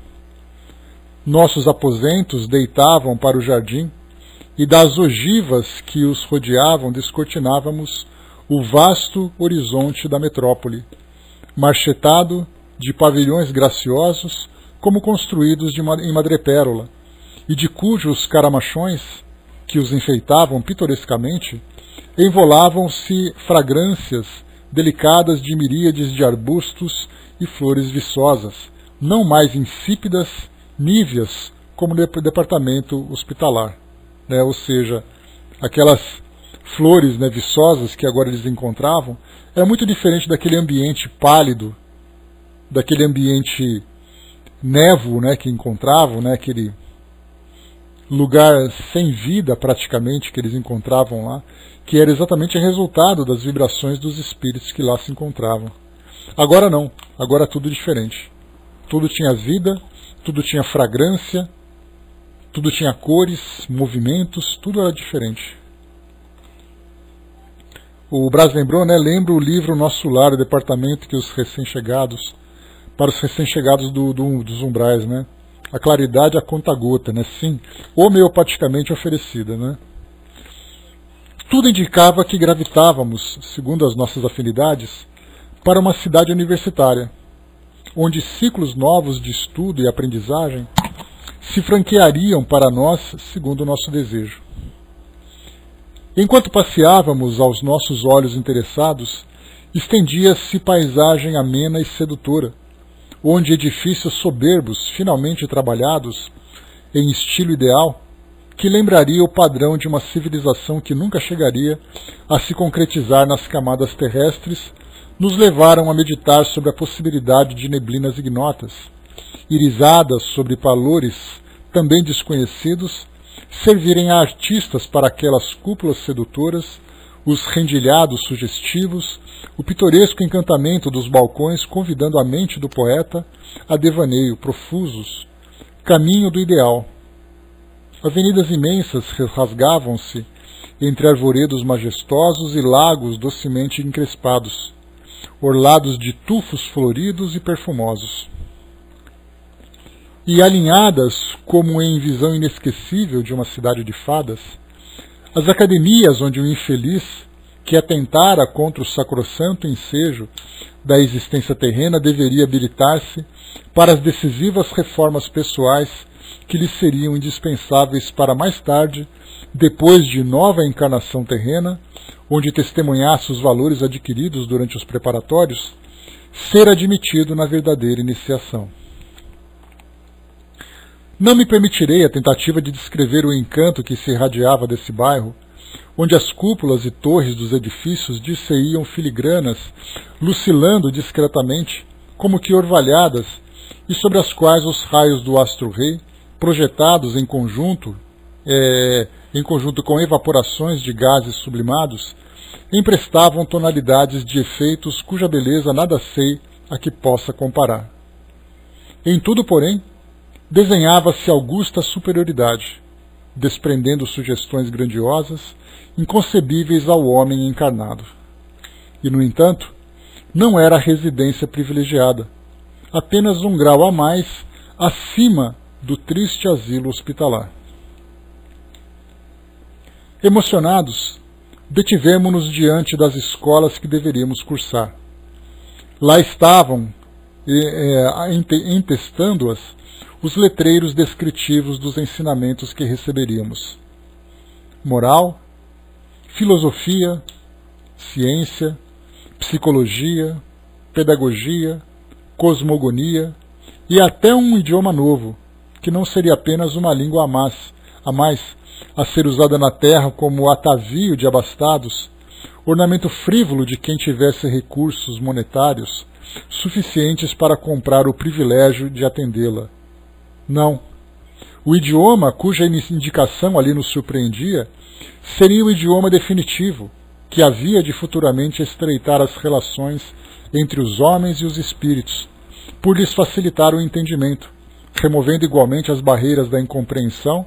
Nossos aposentos deitavam para o jardim e das ogivas que os rodeavam descortinávamos o vasto horizonte da metrópole, marchetado de pavilhões graciosos como construídos em madrepérola, e de cujos caramachões, que os enfeitavam pitorescamente, envolavam-se fragrâncias delicadas de miríades de arbustos e flores viçosas, não mais insípidas, níveas, como no departamento hospitalar, né? Ou seja, aquelas flores, né, viçosas que agora eles encontravam, era muito diferente daquele ambiente pálido, daquele ambiente névoo, né, que encontravam, né, aquele lugar sem vida praticamente que eles encontravam lá, que era exatamente resultado das vibrações dos espíritos que lá se encontravam. Agora não, agora tudo diferente. Tudo tinha vida, tudo tinha fragrância, tudo tinha cores, movimentos, tudo era diferente. O Brás lembrou, né? Lembra o livro Nosso Lar, o departamento que os recém-chegados, para os recém-chegados dos umbrais, né? A claridade a conta-gota, né? Sim, homeopaticamente oferecida, né? Tudo indicava que gravitávamos, segundo as nossas afinidades, para uma cidade universitária, onde ciclos novos de estudo e aprendizagem se franqueariam para nós segundo o nosso desejo. Enquanto passeávamos aos nossos olhos interessados, estendia-se paisagem amena e sedutora, onde edifícios soberbos, finalmente trabalhados, em estilo ideal, que lembraria o padrão de uma civilização que nunca chegaria a se concretizar nas camadas terrestres, nos levaram a meditar sobre a possibilidade de neblinas ignotas, irisadas sobre valores também desconhecidos, servirem a artistas para aquelas cúpulas sedutoras, os rendilhados sugestivos, o pitoresco encantamento dos balcões convidando a mente do poeta a devaneio profusos, caminho do ideal. Avenidas imensas rasgavam-se entre arvoredos majestosos e lagos docemente encrespados, orlados de tufos floridos e perfumosos. E alinhadas como em visão inesquecível de uma cidade de fadas, as academias onde o infeliz, que atentara contra o sacrossanto ensejo da existência terrena, deveria habilitar-se para as decisivas reformas pessoais que lhe seriam indispensáveis para mais tarde, depois de nova encarnação terrena, onde testemunhasse os valores adquiridos durante os preparatórios, ser admitido na verdadeira iniciação. Não me permitirei a tentativa de descrever o encanto que se irradiava desse bairro, onde as cúpulas e torres dos edifícios dir-se-iam filigranas, lucilando discretamente, como que orvalhadas, e sobre as quais os raios do astro-rei, projetados em conjunto com evaporações de gases sublimados, emprestavam tonalidades de efeitos cuja beleza nada sei a que possa comparar. Em tudo, porém, desenhava-se augusta superioridade, desprendendo sugestões grandiosas, inconcebíveis ao homem encarnado. E, no entanto, não era a residência privilegiada, apenas um grau a mais acima do triste asilo hospitalar. Emocionados, detivemo-nos diante das escolas que deveríamos cursar. Lá estavam, empestando-as, os letreiros descritivos dos ensinamentos que receberíamos. Moral, filosofia, ciência, psicologia, pedagogia, cosmogonia e até um idioma novo, que não seria apenas uma língua a mais a ser usada na terra como atavio de abastados, ornamento frívolo de quem tivesse recursos monetários suficientes para comprar o privilégio de atendê-la. Não. O idioma cuja indicação ali nos surpreendia seria o idioma definitivo, que havia de futuramente estreitar as relações entre os homens e os espíritos, por lhes facilitar o entendimento, removendo igualmente as barreiras da incompreensão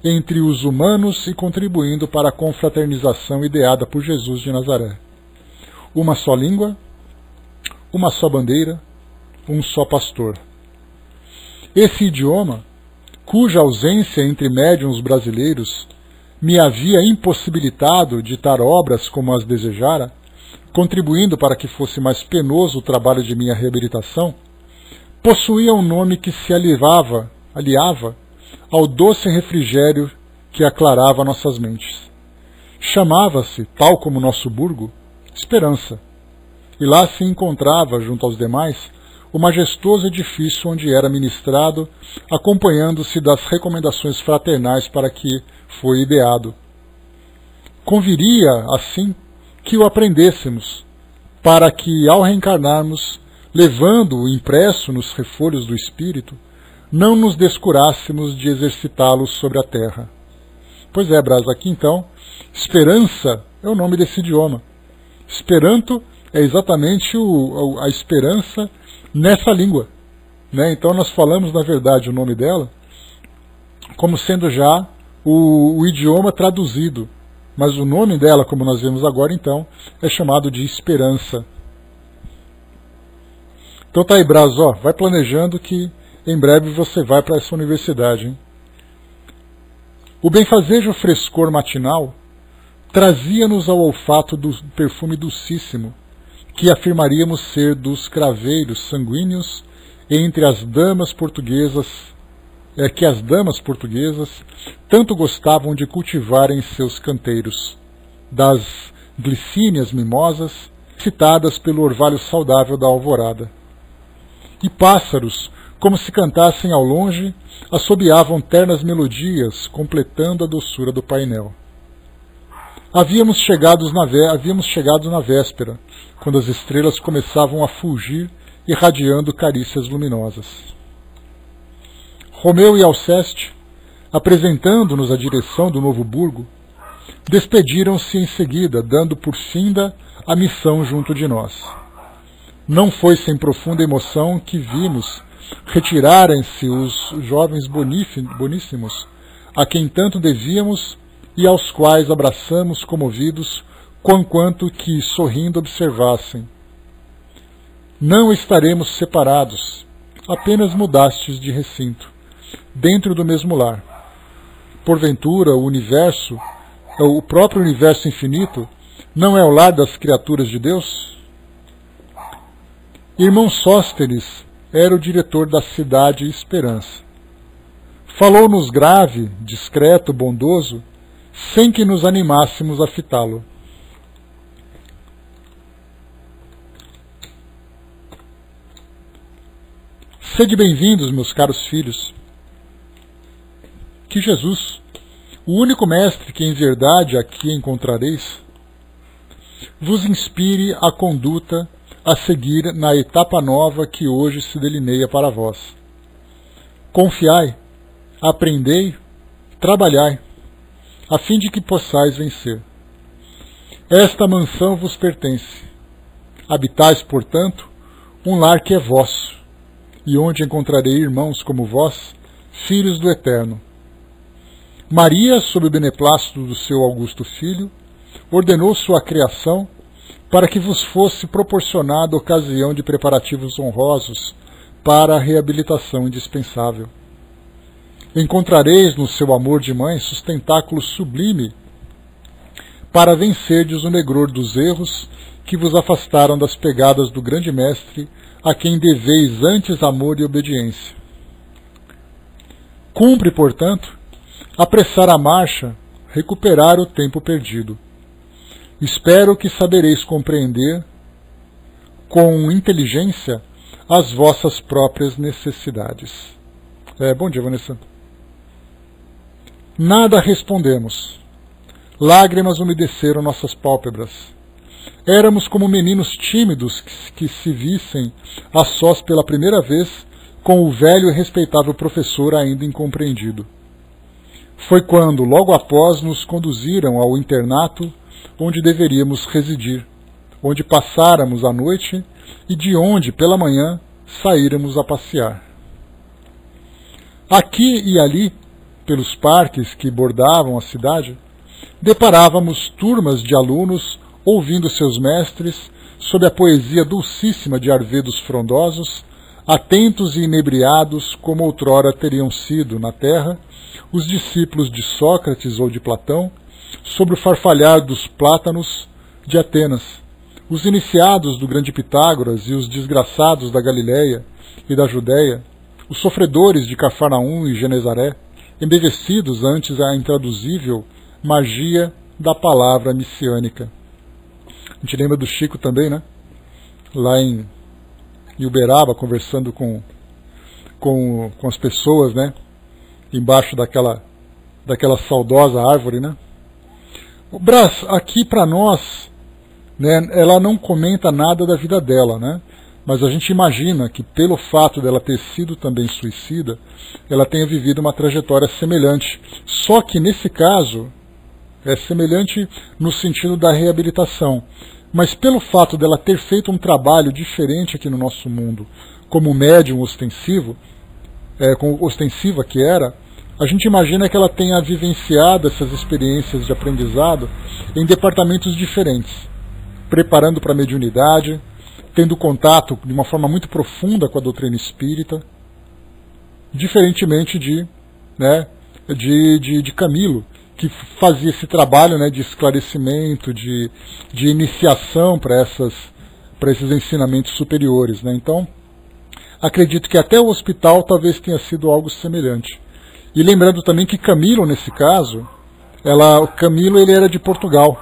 entre os humanos e contribuindo para a confraternização ideada por Jesus de Nazaré. Uma só língua, uma só bandeira, um só pastor. Esse idioma, cuja ausência entre médiuns brasileiros me havia impossibilitado ditar obras como as desejara, contribuindo para que fosse mais penoso o trabalho de minha reabilitação, possuía um nome que se aliava ao doce refrigério que aclarava nossas mentes. Chamava-se, tal como nosso burgo, Esperança, e lá se encontrava, junto aos demais, o majestoso edifício onde era ministrado, acompanhando-se das recomendações fraternais para que foi ideado. Conviria, assim, que o aprendêssemos, para que, ao reencarnarmos, levando-o impresso nos refolhos do espírito, não nos descurássemos de exercitá-lo sobre a terra. Pois é, Brás, aqui então, Esperança é o nome desse idioma. Esperanto é exatamente a esperança nessa língua, né? Então nós falamos, na verdade, o nome dela como sendo já o idioma traduzido, mas o nome dela, como nós vemos agora, então, é chamado de Esperança. Então tá aí, Braz, ó, vai planejando que em breve você vai para essa universidade, hein? O benfazejo frescor matinal trazia-nos ao olfato do perfume dulcíssimo, que afirmaríamos ser dos craveiros sanguíneos entre as damas portuguesas, que as damas portuguesas tanto gostavam de cultivar em seus canteiros, das glicínias mimosas citadas pelo orvalho saudável da alvorada. E pássaros, como se cantassem ao longe, assobiavam ternas melodias, completando a doçura do painel. Havíamos chegado na véspera, quando as estrelas começavam a fulgir, irradiando carícias luminosas. Romeu e Alceste, apresentando-nos a direção do novo burgo, despediram-se em seguida, dando por finda a missão junto de nós. Não foi sem profunda emoção que vimos retirarem-se os jovens boníssimos, a quem tanto devíamos e aos quais abraçamos comovidos, conquanto que, sorrindo, observassem: não estaremos separados, apenas mudastes de recinto, dentro do mesmo lar. Porventura, o próprio universo infinito, não é o lar das criaturas de Deus? Irmão Sóstenes era o diretor da Cidade Esperança. Falou-nos grave, discreto, bondoso, sem que nos animássemos a fitá-lo. Sede bem-vindos, meus caros filhos. Que Jesus, o único mestre que em verdade aqui encontrareis, vos inspire a conduta a seguir na etapa nova que hoje se delineia para vós. Confiai, aprendei, trabalhai, a fim de que possais vencer. Esta mansão vos pertence. Habitais, portanto, um lar que é vosso, e onde encontrarei irmãos como vós, filhos do Eterno. Maria, sob o beneplácito do seu augusto filho, ordenou sua criação para que vos fosse proporcionada ocasião de preparativos honrosos para a reabilitação indispensável. Encontrareis no seu amor de mãe sustentáculo sublime para vencerdes o negror dos erros que vos afastaram das pegadas do grande mestre, a quem deveis antes amor e obediência. Cumpre, portanto, apressar a marcha, recuperar o tempo perdido. Espero que sabereis compreender com inteligência as vossas próprias necessidades. Bom dia, Vanessa. Nada respondemos. Lágrimas umedeceram nossas pálpebras. Éramos como meninos tímidos que se vissem a sós pela primeira vez com o velho e respeitável professor ainda incompreendido. Foi quando, logo após, nos conduziram ao internato onde deveríamos residir, onde passáramos a noite e de onde, pela manhã, saíramos a passear. Aqui e ali, pelos parques que bordavam a cidade, deparávamos turmas de alunos ouvindo seus mestres, sob a poesia dulcíssima de arvedos frondosos, atentos e inebriados como outrora teriam sido, na terra, os discípulos de Sócrates ou de Platão, sobre o farfalhar dos plátanos de Atenas, os iniciados do grande Pitágoras e os desgraçados da Galiléia e da Judéia, os sofredores de Cafarnaum e Genezaré, embevecidos antes a intraduzível magia da palavra messiânica. A gente lembra do Chico também, né? Lá em Uberaba, conversando com as pessoas, né? Embaixo daquela saudosa árvore, né? O Brás, aqui para nós, né, ela não comenta nada da vida dela, né? Mas a gente imagina que, pelo fato dela ter sido também suicida, ela tenha vivido uma trajetória semelhante. Só que, nesse caso, é semelhante no sentido da reabilitação. Mas pelo fato dela ter feito um trabalho diferente aqui no nosso mundo, como médium ostensiva que era, a gente imagina que ela tenha vivenciado essas experiências de aprendizado em departamentos diferentes, preparando para a mediunidade, tendo contato de uma forma muito profunda com a doutrina espírita, diferentemente de Camilo, que fazia esse trabalho, né, de esclarecimento, de iniciação para esses ensinamentos superiores, né? Então, acredito que até o hospital talvez tenha sido algo semelhante. E lembrando também que Camilo, nesse caso, Camilo ele era de Portugal.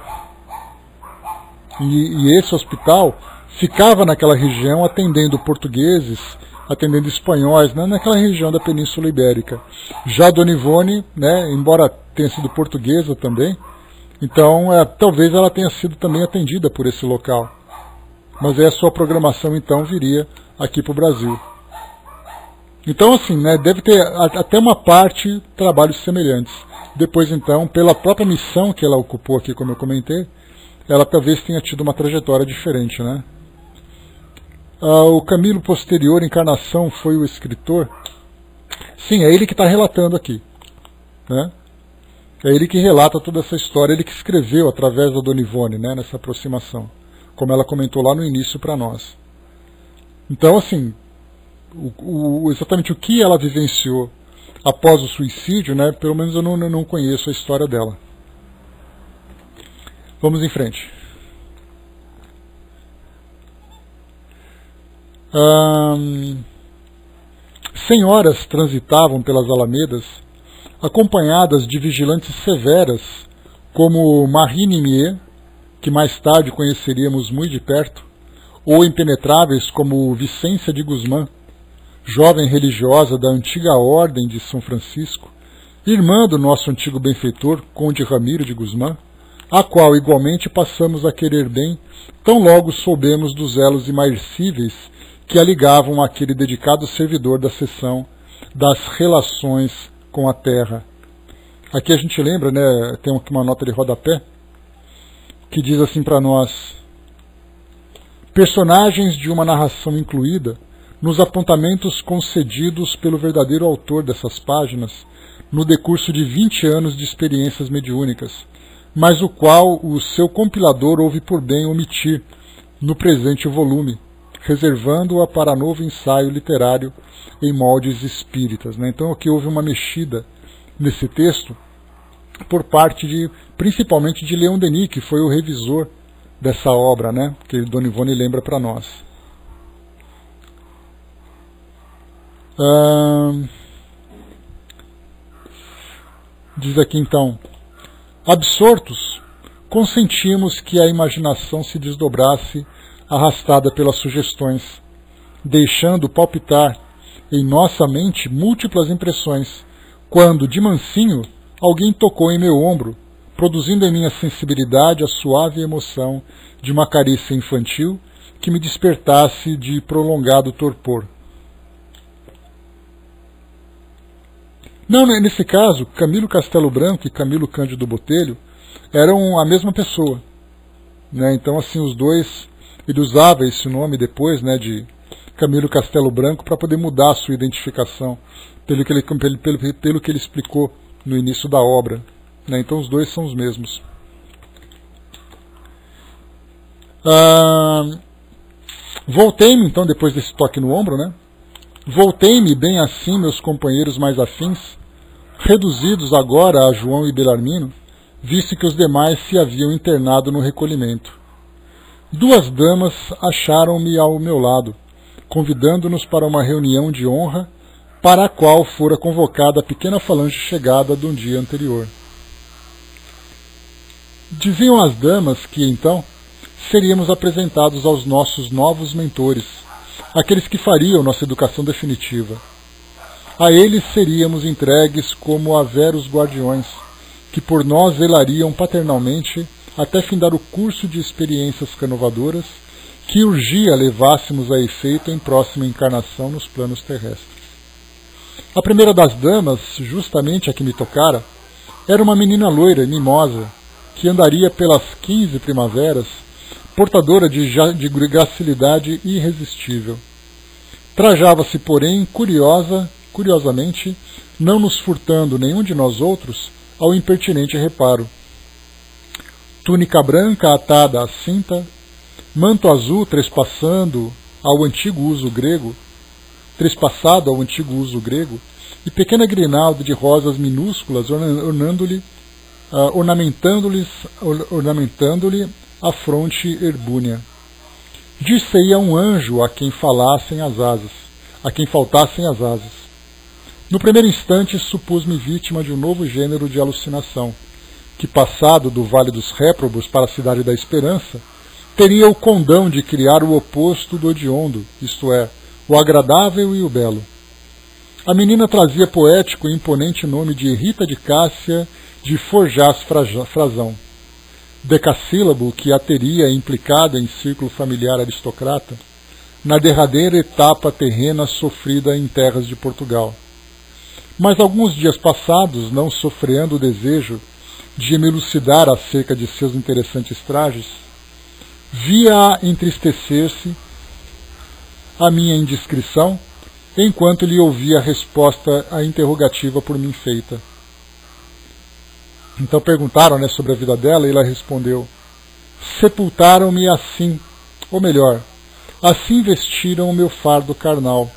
E esse hospital ficava naquela região atendendo portugueses, atendendo espanhóis, né, naquela região da Península Ibérica. Já Dona Ivone, né, embora tenha sido portuguesa também, então talvez ela tenha sido também atendida por esse local. Mas aí a sua programação então viria aqui para o Brasil. Então, assim, né, deve ter até uma parte trabalhos semelhantes. Depois, então, pela própria missão que ela ocupou aqui, como eu comentei, ela talvez tenha tido uma trajetória diferente, né? O Camilo posterior encarnação foi o escritor. Sim, é ele que está relatando aqui, né? É ele que relata toda essa história, ele que escreveu através da Dona Ivone, né, nessa aproximação, como ela comentou lá no início para nós. Então, assim, exatamente o que ela vivenciou após o suicídio, né, pelo menos eu não conheço a história dela. Vamos em frente. Senhoras transitavam pelas alamedas, acompanhadas de vigilantes severas, como Marie Nimier, que mais tarde conheceríamos muito de perto, ou impenetráveis como Vicência de Guzmán, jovem religiosa da antiga Ordem de São Francisco, irmã do nosso antigo benfeitor, Conde Ramiro de Guzmán, a qual igualmente passamos a querer bem, tão logo soubemos dos elos imarcíveis que a ligavam àquele dedicado servidor da seção das relações com a terra. Aqui a gente lembra, né, tem aqui uma nota de rodapé, que diz assim para nós: personagens de uma narração incluída nos apontamentos concedidos pelo verdadeiro autor dessas páginas, no decurso de 20 anos de experiências mediúnicas, mas o qual o seu compilador houve por bem omitir no presente volume, reservando-a para novo ensaio literário em moldes espíritas, né? Então aqui houve uma mexida nesse texto por parte principalmente de Leon Denis, que foi o revisor dessa obra, né, que Dona Ivone lembra para nós. Diz aqui então: absortos, consentimos que a imaginação se desdobrasse, arrastada pelas sugestões, deixando palpitar em nossa mente múltiplas impressões, quando, de mansinho, alguém tocou em meu ombro, produzindo em minha sensibilidade a suave emoção de uma carícia infantil que me despertasse de prolongado torpor. Não, nesse caso, Camilo Castelo Branco e Camilo Cândido Botelho eram a mesma pessoa, né? Então, assim, os dois, ele usava esse nome depois, né, de Camilo Castelo Branco, para poder mudar a sua identificação, pelo que ele explicou no início da obra, né? Então os dois são os mesmos. Voltei-me, então, depois desse toque no ombro, né? Voltei-me bem assim, meus companheiros mais afins, reduzidos agora a João e Belarmino, visto que os demais se haviam internado no recolhimento. Duas damas acharam-me ao meu lado, convidando-nos para uma reunião de honra, para a qual fora convocada a pequena falange chegada de um dia anterior. Diziam as damas que, então, seríamos apresentados aos nossos novos mentores, aqueles que fariam nossa educação definitiva. A eles seríamos entregues como a veros guardiões, que por nós zelariam paternalmente até findar o curso de experiências renovadoras que urgia levássemos a efeito em próxima encarnação nos planos terrestres. A primeira das damas, justamente a que me tocara, era uma menina loira e mimosa, que andaria pelas 15 primaveras, portadora de gracilidade irresistível. Trajava-se, porém, curiosamente, não nos furtando nenhum de nós outros ao impertinente reparo. Túnica branca atada à cinta, manto azul trespassado ao antigo uso grego, e pequena grinalda de rosas minúsculas ornamentando-lhe a fronte herbúnea. Dir-se-ia um anjo a quem faltassem as asas. No primeiro instante supus-me vítima de um novo gênero de alucinação, que, passado do Vale dos Réprobos para a Cidade da Esperança, teria o condão de criar o oposto do hediondo, isto é, o agradável e o belo. A menina trazia poético e imponente nome de Rita de Cássia de Forjás Frazão, decassílabo que a teria implicada em círculo familiar aristocrata, na derradeira etapa terrena sofrida em terras de Portugal. Mas alguns dias passados, não sofreando o desejo de me elucidar acerca de seus interessantes trajes, via entristecer-se a minha indiscrição, enquanto lhe ouvia a resposta à interrogativa por mim feita. Então perguntaram, sobre a vida dela, e ela respondeu: sepultaram-me assim, ou melhor, assim vestiram o meu fardo carnal,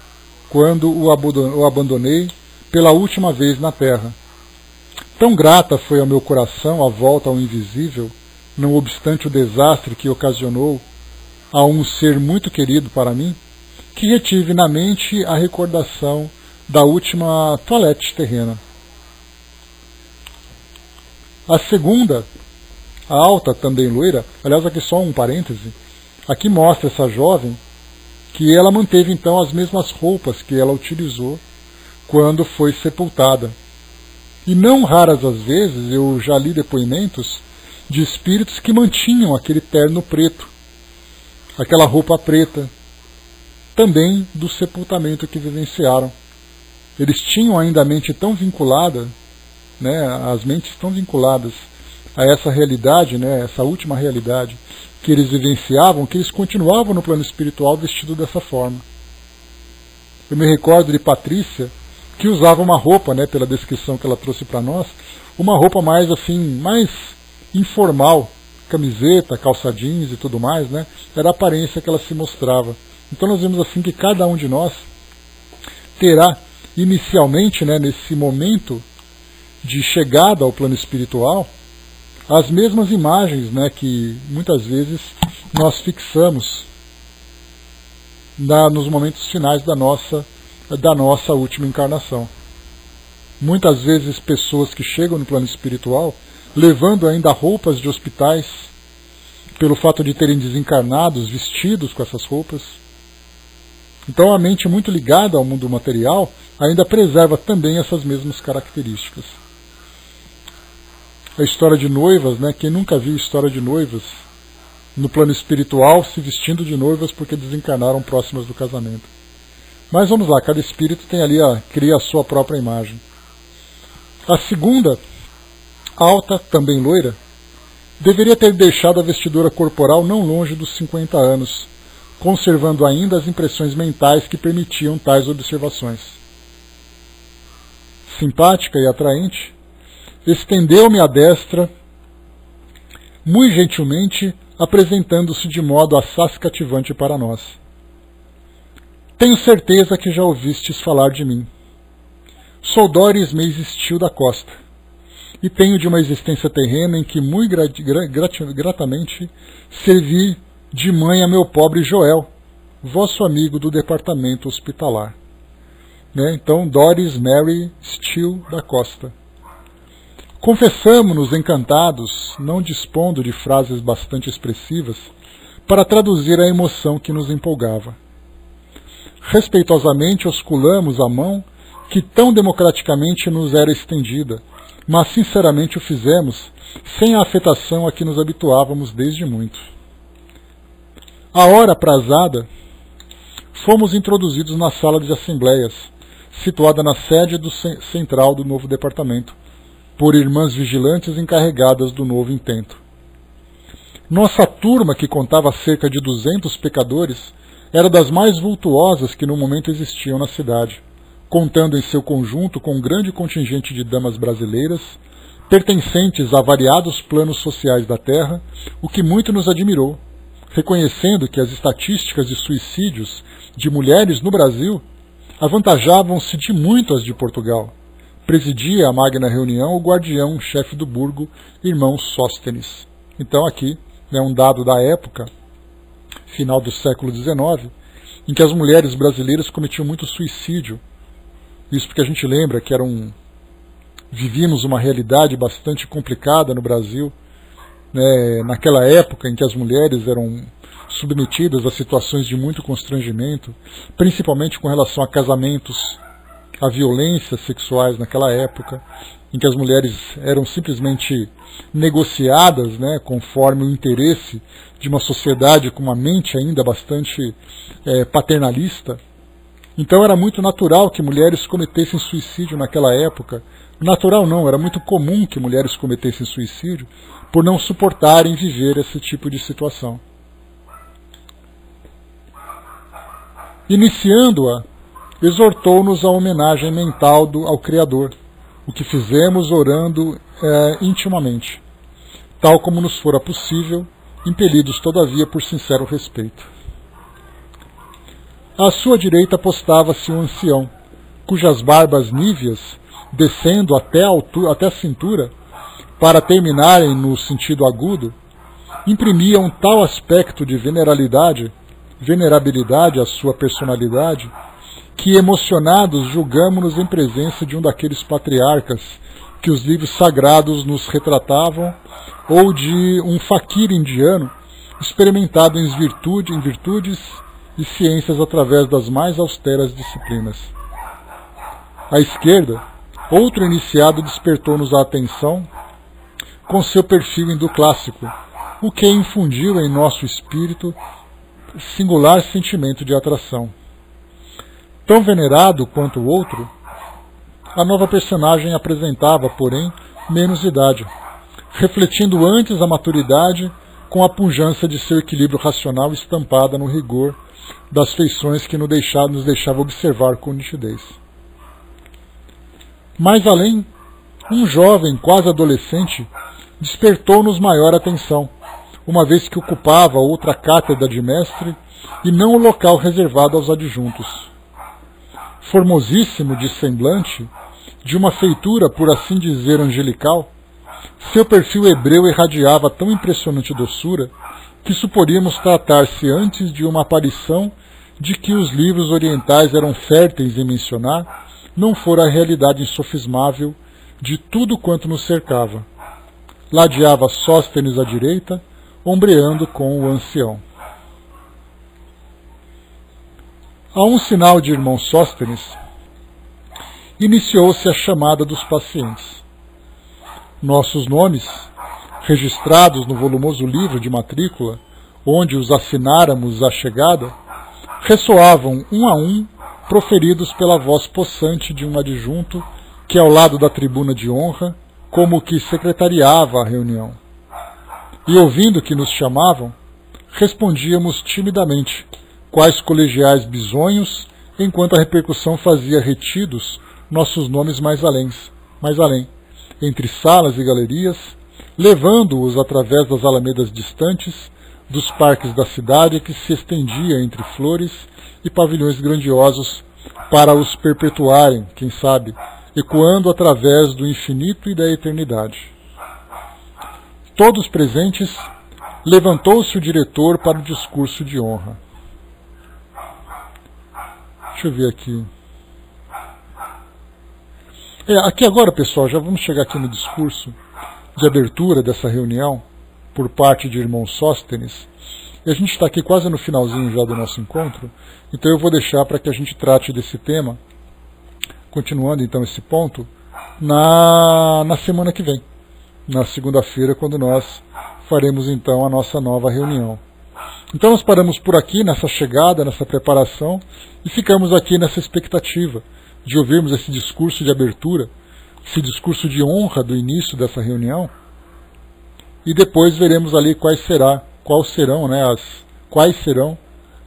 quando o abandonei pela última vez na terra. Tão grata foi ao meu coração a volta ao invisível, não obstante o desastre que ocasionou a um ser muito querido para mim, que retive na mente a recordação da última toilette terrena. A segunda, a alta, também loira, aliás, aqui só um parêntese, aqui mostra essa jovem que ela manteve então as mesmas roupas que ela utilizou quando foi sepultada. E não raras as vezes eu já li depoimentos de espíritos que mantinham aquele terno preto, aquela roupa preta, também do sepultamento que vivenciaram. Eles tinham ainda a mente tão vinculada, as mentes tão vinculadas a essa realidade, essa última realidade que eles vivenciavam, que eles continuavam no plano espiritual vestido dessa forma. Eu me recordo de Patrícia, que usava uma roupa, pela descrição que ela trouxe para nós, uma roupa mais mais informal, camiseta, calça jeans e tudo mais, era a aparência que ela se mostrava. Então nós vemos assim que cada um de nós terá inicialmente, nesse momento de chegada ao plano espiritual, as mesmas imagens, que muitas vezes nós fixamos nos momentos finais da nossa última encarnação. Muitas vezes pessoas que chegam no plano espiritual levando ainda roupas de hospitais, pelo fato de terem desencarnados vestidos com essas roupas. Então a mente muito ligada ao mundo material ainda preserva também essas mesmas características. A história de noivas, quem nunca viu história de noivas no plano espiritual se vestindo de noivas porque desencarnaram próximas do casamento. Mas vamos lá, cada espírito tem ali, cria a sua própria imagem. A segunda, alta, também loira, deveria ter deixado a vestidura corporal não longe dos 50 anos, conservando ainda as impressões mentais que permitiam tais observações. Simpática e atraente, estendeu-me a destra, muito gentilmente, apresentando-se de modo assaz cativante para nós. Tenho certeza que já ouvistes falar de mim. Sou Doris Mays Steele da Costa, e tenho de uma existência terrena em que muito gratamente servi de mãe a meu pobre Joel, vosso amigo do departamento hospitalar. Então, Doris Mary Steele da Costa. Confessamo-nos encantados, não dispondo de frases bastante expressivas, para traduzir a emoção que nos empolgava. Respeitosamente osculamos a mão que tão democraticamente nos era estendida, mas sinceramente o fizemos sem a afetação a que nos habituávamos desde muito. À hora aprazada, fomos introduzidos na sala de assembleias, situada na sede central do novo departamento, por irmãs vigilantes encarregadas do novo intento. Nossa turma, que contava cerca de 200 pecadores, era das mais vultuosas que no momento existiam na cidade, contando em seu conjunto com um grande contingente de damas brasileiras, pertencentes a variados planos sociais da terra, o que muito nos admirou, reconhecendo que as estatísticas de suicídios de mulheres no Brasil avantajavam-se de muito as de Portugal. Presidia a magna reunião o guardião-chefe do burgo, irmão Sóstenes. Então aqui um dado da época, final do século XIX, em que as mulheres brasileiras cometiam muito suicídio. Isso porque a gente lembra que vivíamos uma realidade bastante complicada no Brasil, naquela época em que as mulheres eram submetidas a situações de muito constrangimento, principalmente com relação a casamentos, a violências sexuais naquela época. em que as mulheres eram simplesmente negociadas, né, conforme o interesse de uma sociedade com uma mente ainda bastante paternalista. Então era muito natural que mulheres cometessem suicídio naquela época. Natural não, era muito comum que mulheres cometessem suicídio por não suportarem viver esse tipo de situação. Iniciando-a, exortou-nos à homenagem mental ao Criador, o que fizemos orando intimamente, tal como nos fora possível, impelidos todavia por sincero respeito. À sua direita postava-se um ancião, cujas barbas níveas, descendo até a cintura, para terminarem no sentido agudo, imprimiam tal aspecto de venerabilidade à sua personalidade, que emocionados julgamo-nos em presença de um daqueles patriarcas que os livros sagrados nos retratavam, ou de um faquir indiano experimentado em virtudes e ciências através das mais austeras disciplinas. À esquerda, outro iniciado despertou-nos a atenção com seu perfil hindoclássico, o que infundiu em nosso espírito singular sentimento de atração. Tão venerado quanto o outro, a nova personagem apresentava, porém, menos idade, refletindo antes a maturidade com a pujança de seu equilíbrio racional estampada no rigor das feições que nos deixava observar com nitidez. Mais além, um jovem quase adolescente despertou-nos maior atenção, uma vez que ocupava outra cátedra de mestre e não o local reservado aos adjuntos. Formosíssimo de semblante, de uma feitura, por assim dizer, angelical, seu perfil hebreu irradiava tão impressionante doçura que suporíamos tratar-se antes de uma aparição de que os livros orientais eram férteis em mencionar, não fora a realidade insofismável de tudo quanto nos cercava. Ladeava Sóstenes à direita, ombreando com o ancião. A um sinal de irmão Sóstenes, iniciou-se a chamada dos pacientes. Nossos nomes, registrados no volumoso livro de matrícula, onde os assináramos à chegada, ressoavam um a um, proferidos pela voz possante de um adjunto que, ao lado da tribuna de honra, como que secretariava a reunião. E ouvindo que nos chamavam, respondíamos timidamente, quais colegiais bisonhos, enquanto a repercussão fazia retidos nossos nomes mais além, entre salas e galerias, levando-os através das alamedas distantes, dos parques da cidade que se estendia entre flores e pavilhões grandiosos, para os perpetuarem, quem sabe, ecoando através do infinito e da eternidade. Todos presentes, levantou-se o diretor para o discurso de honra. Deixa eu ver aqui. Aqui agora, pessoal, já vamos chegar aqui no discurso de abertura dessa reunião, por parte de irmão Sóstenes. E a gente está aqui quase no finalzinho já do nosso encontro, então eu vou deixar para que a gente trate desse tema, continuando então esse ponto, na semana que vem, na segunda-feira, quando nós faremos então a nossa nova reunião. Então nós paramos por aqui, nessa chegada, nessa preparação, e ficamos aqui nessa expectativa de ouvirmos esse discurso de abertura, esse discurso de honra do início dessa reunião, e depois veremos ali quais serão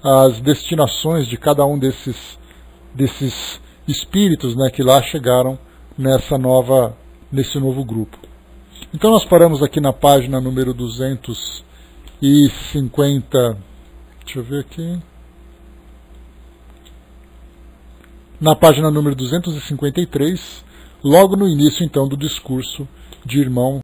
as destinações de cada um desses espíritos, né, que lá chegaram nesse novo grupo. Então nós paramos aqui na página número 250, deixa eu ver aqui, na página número 253, logo no início então do discurso de irmão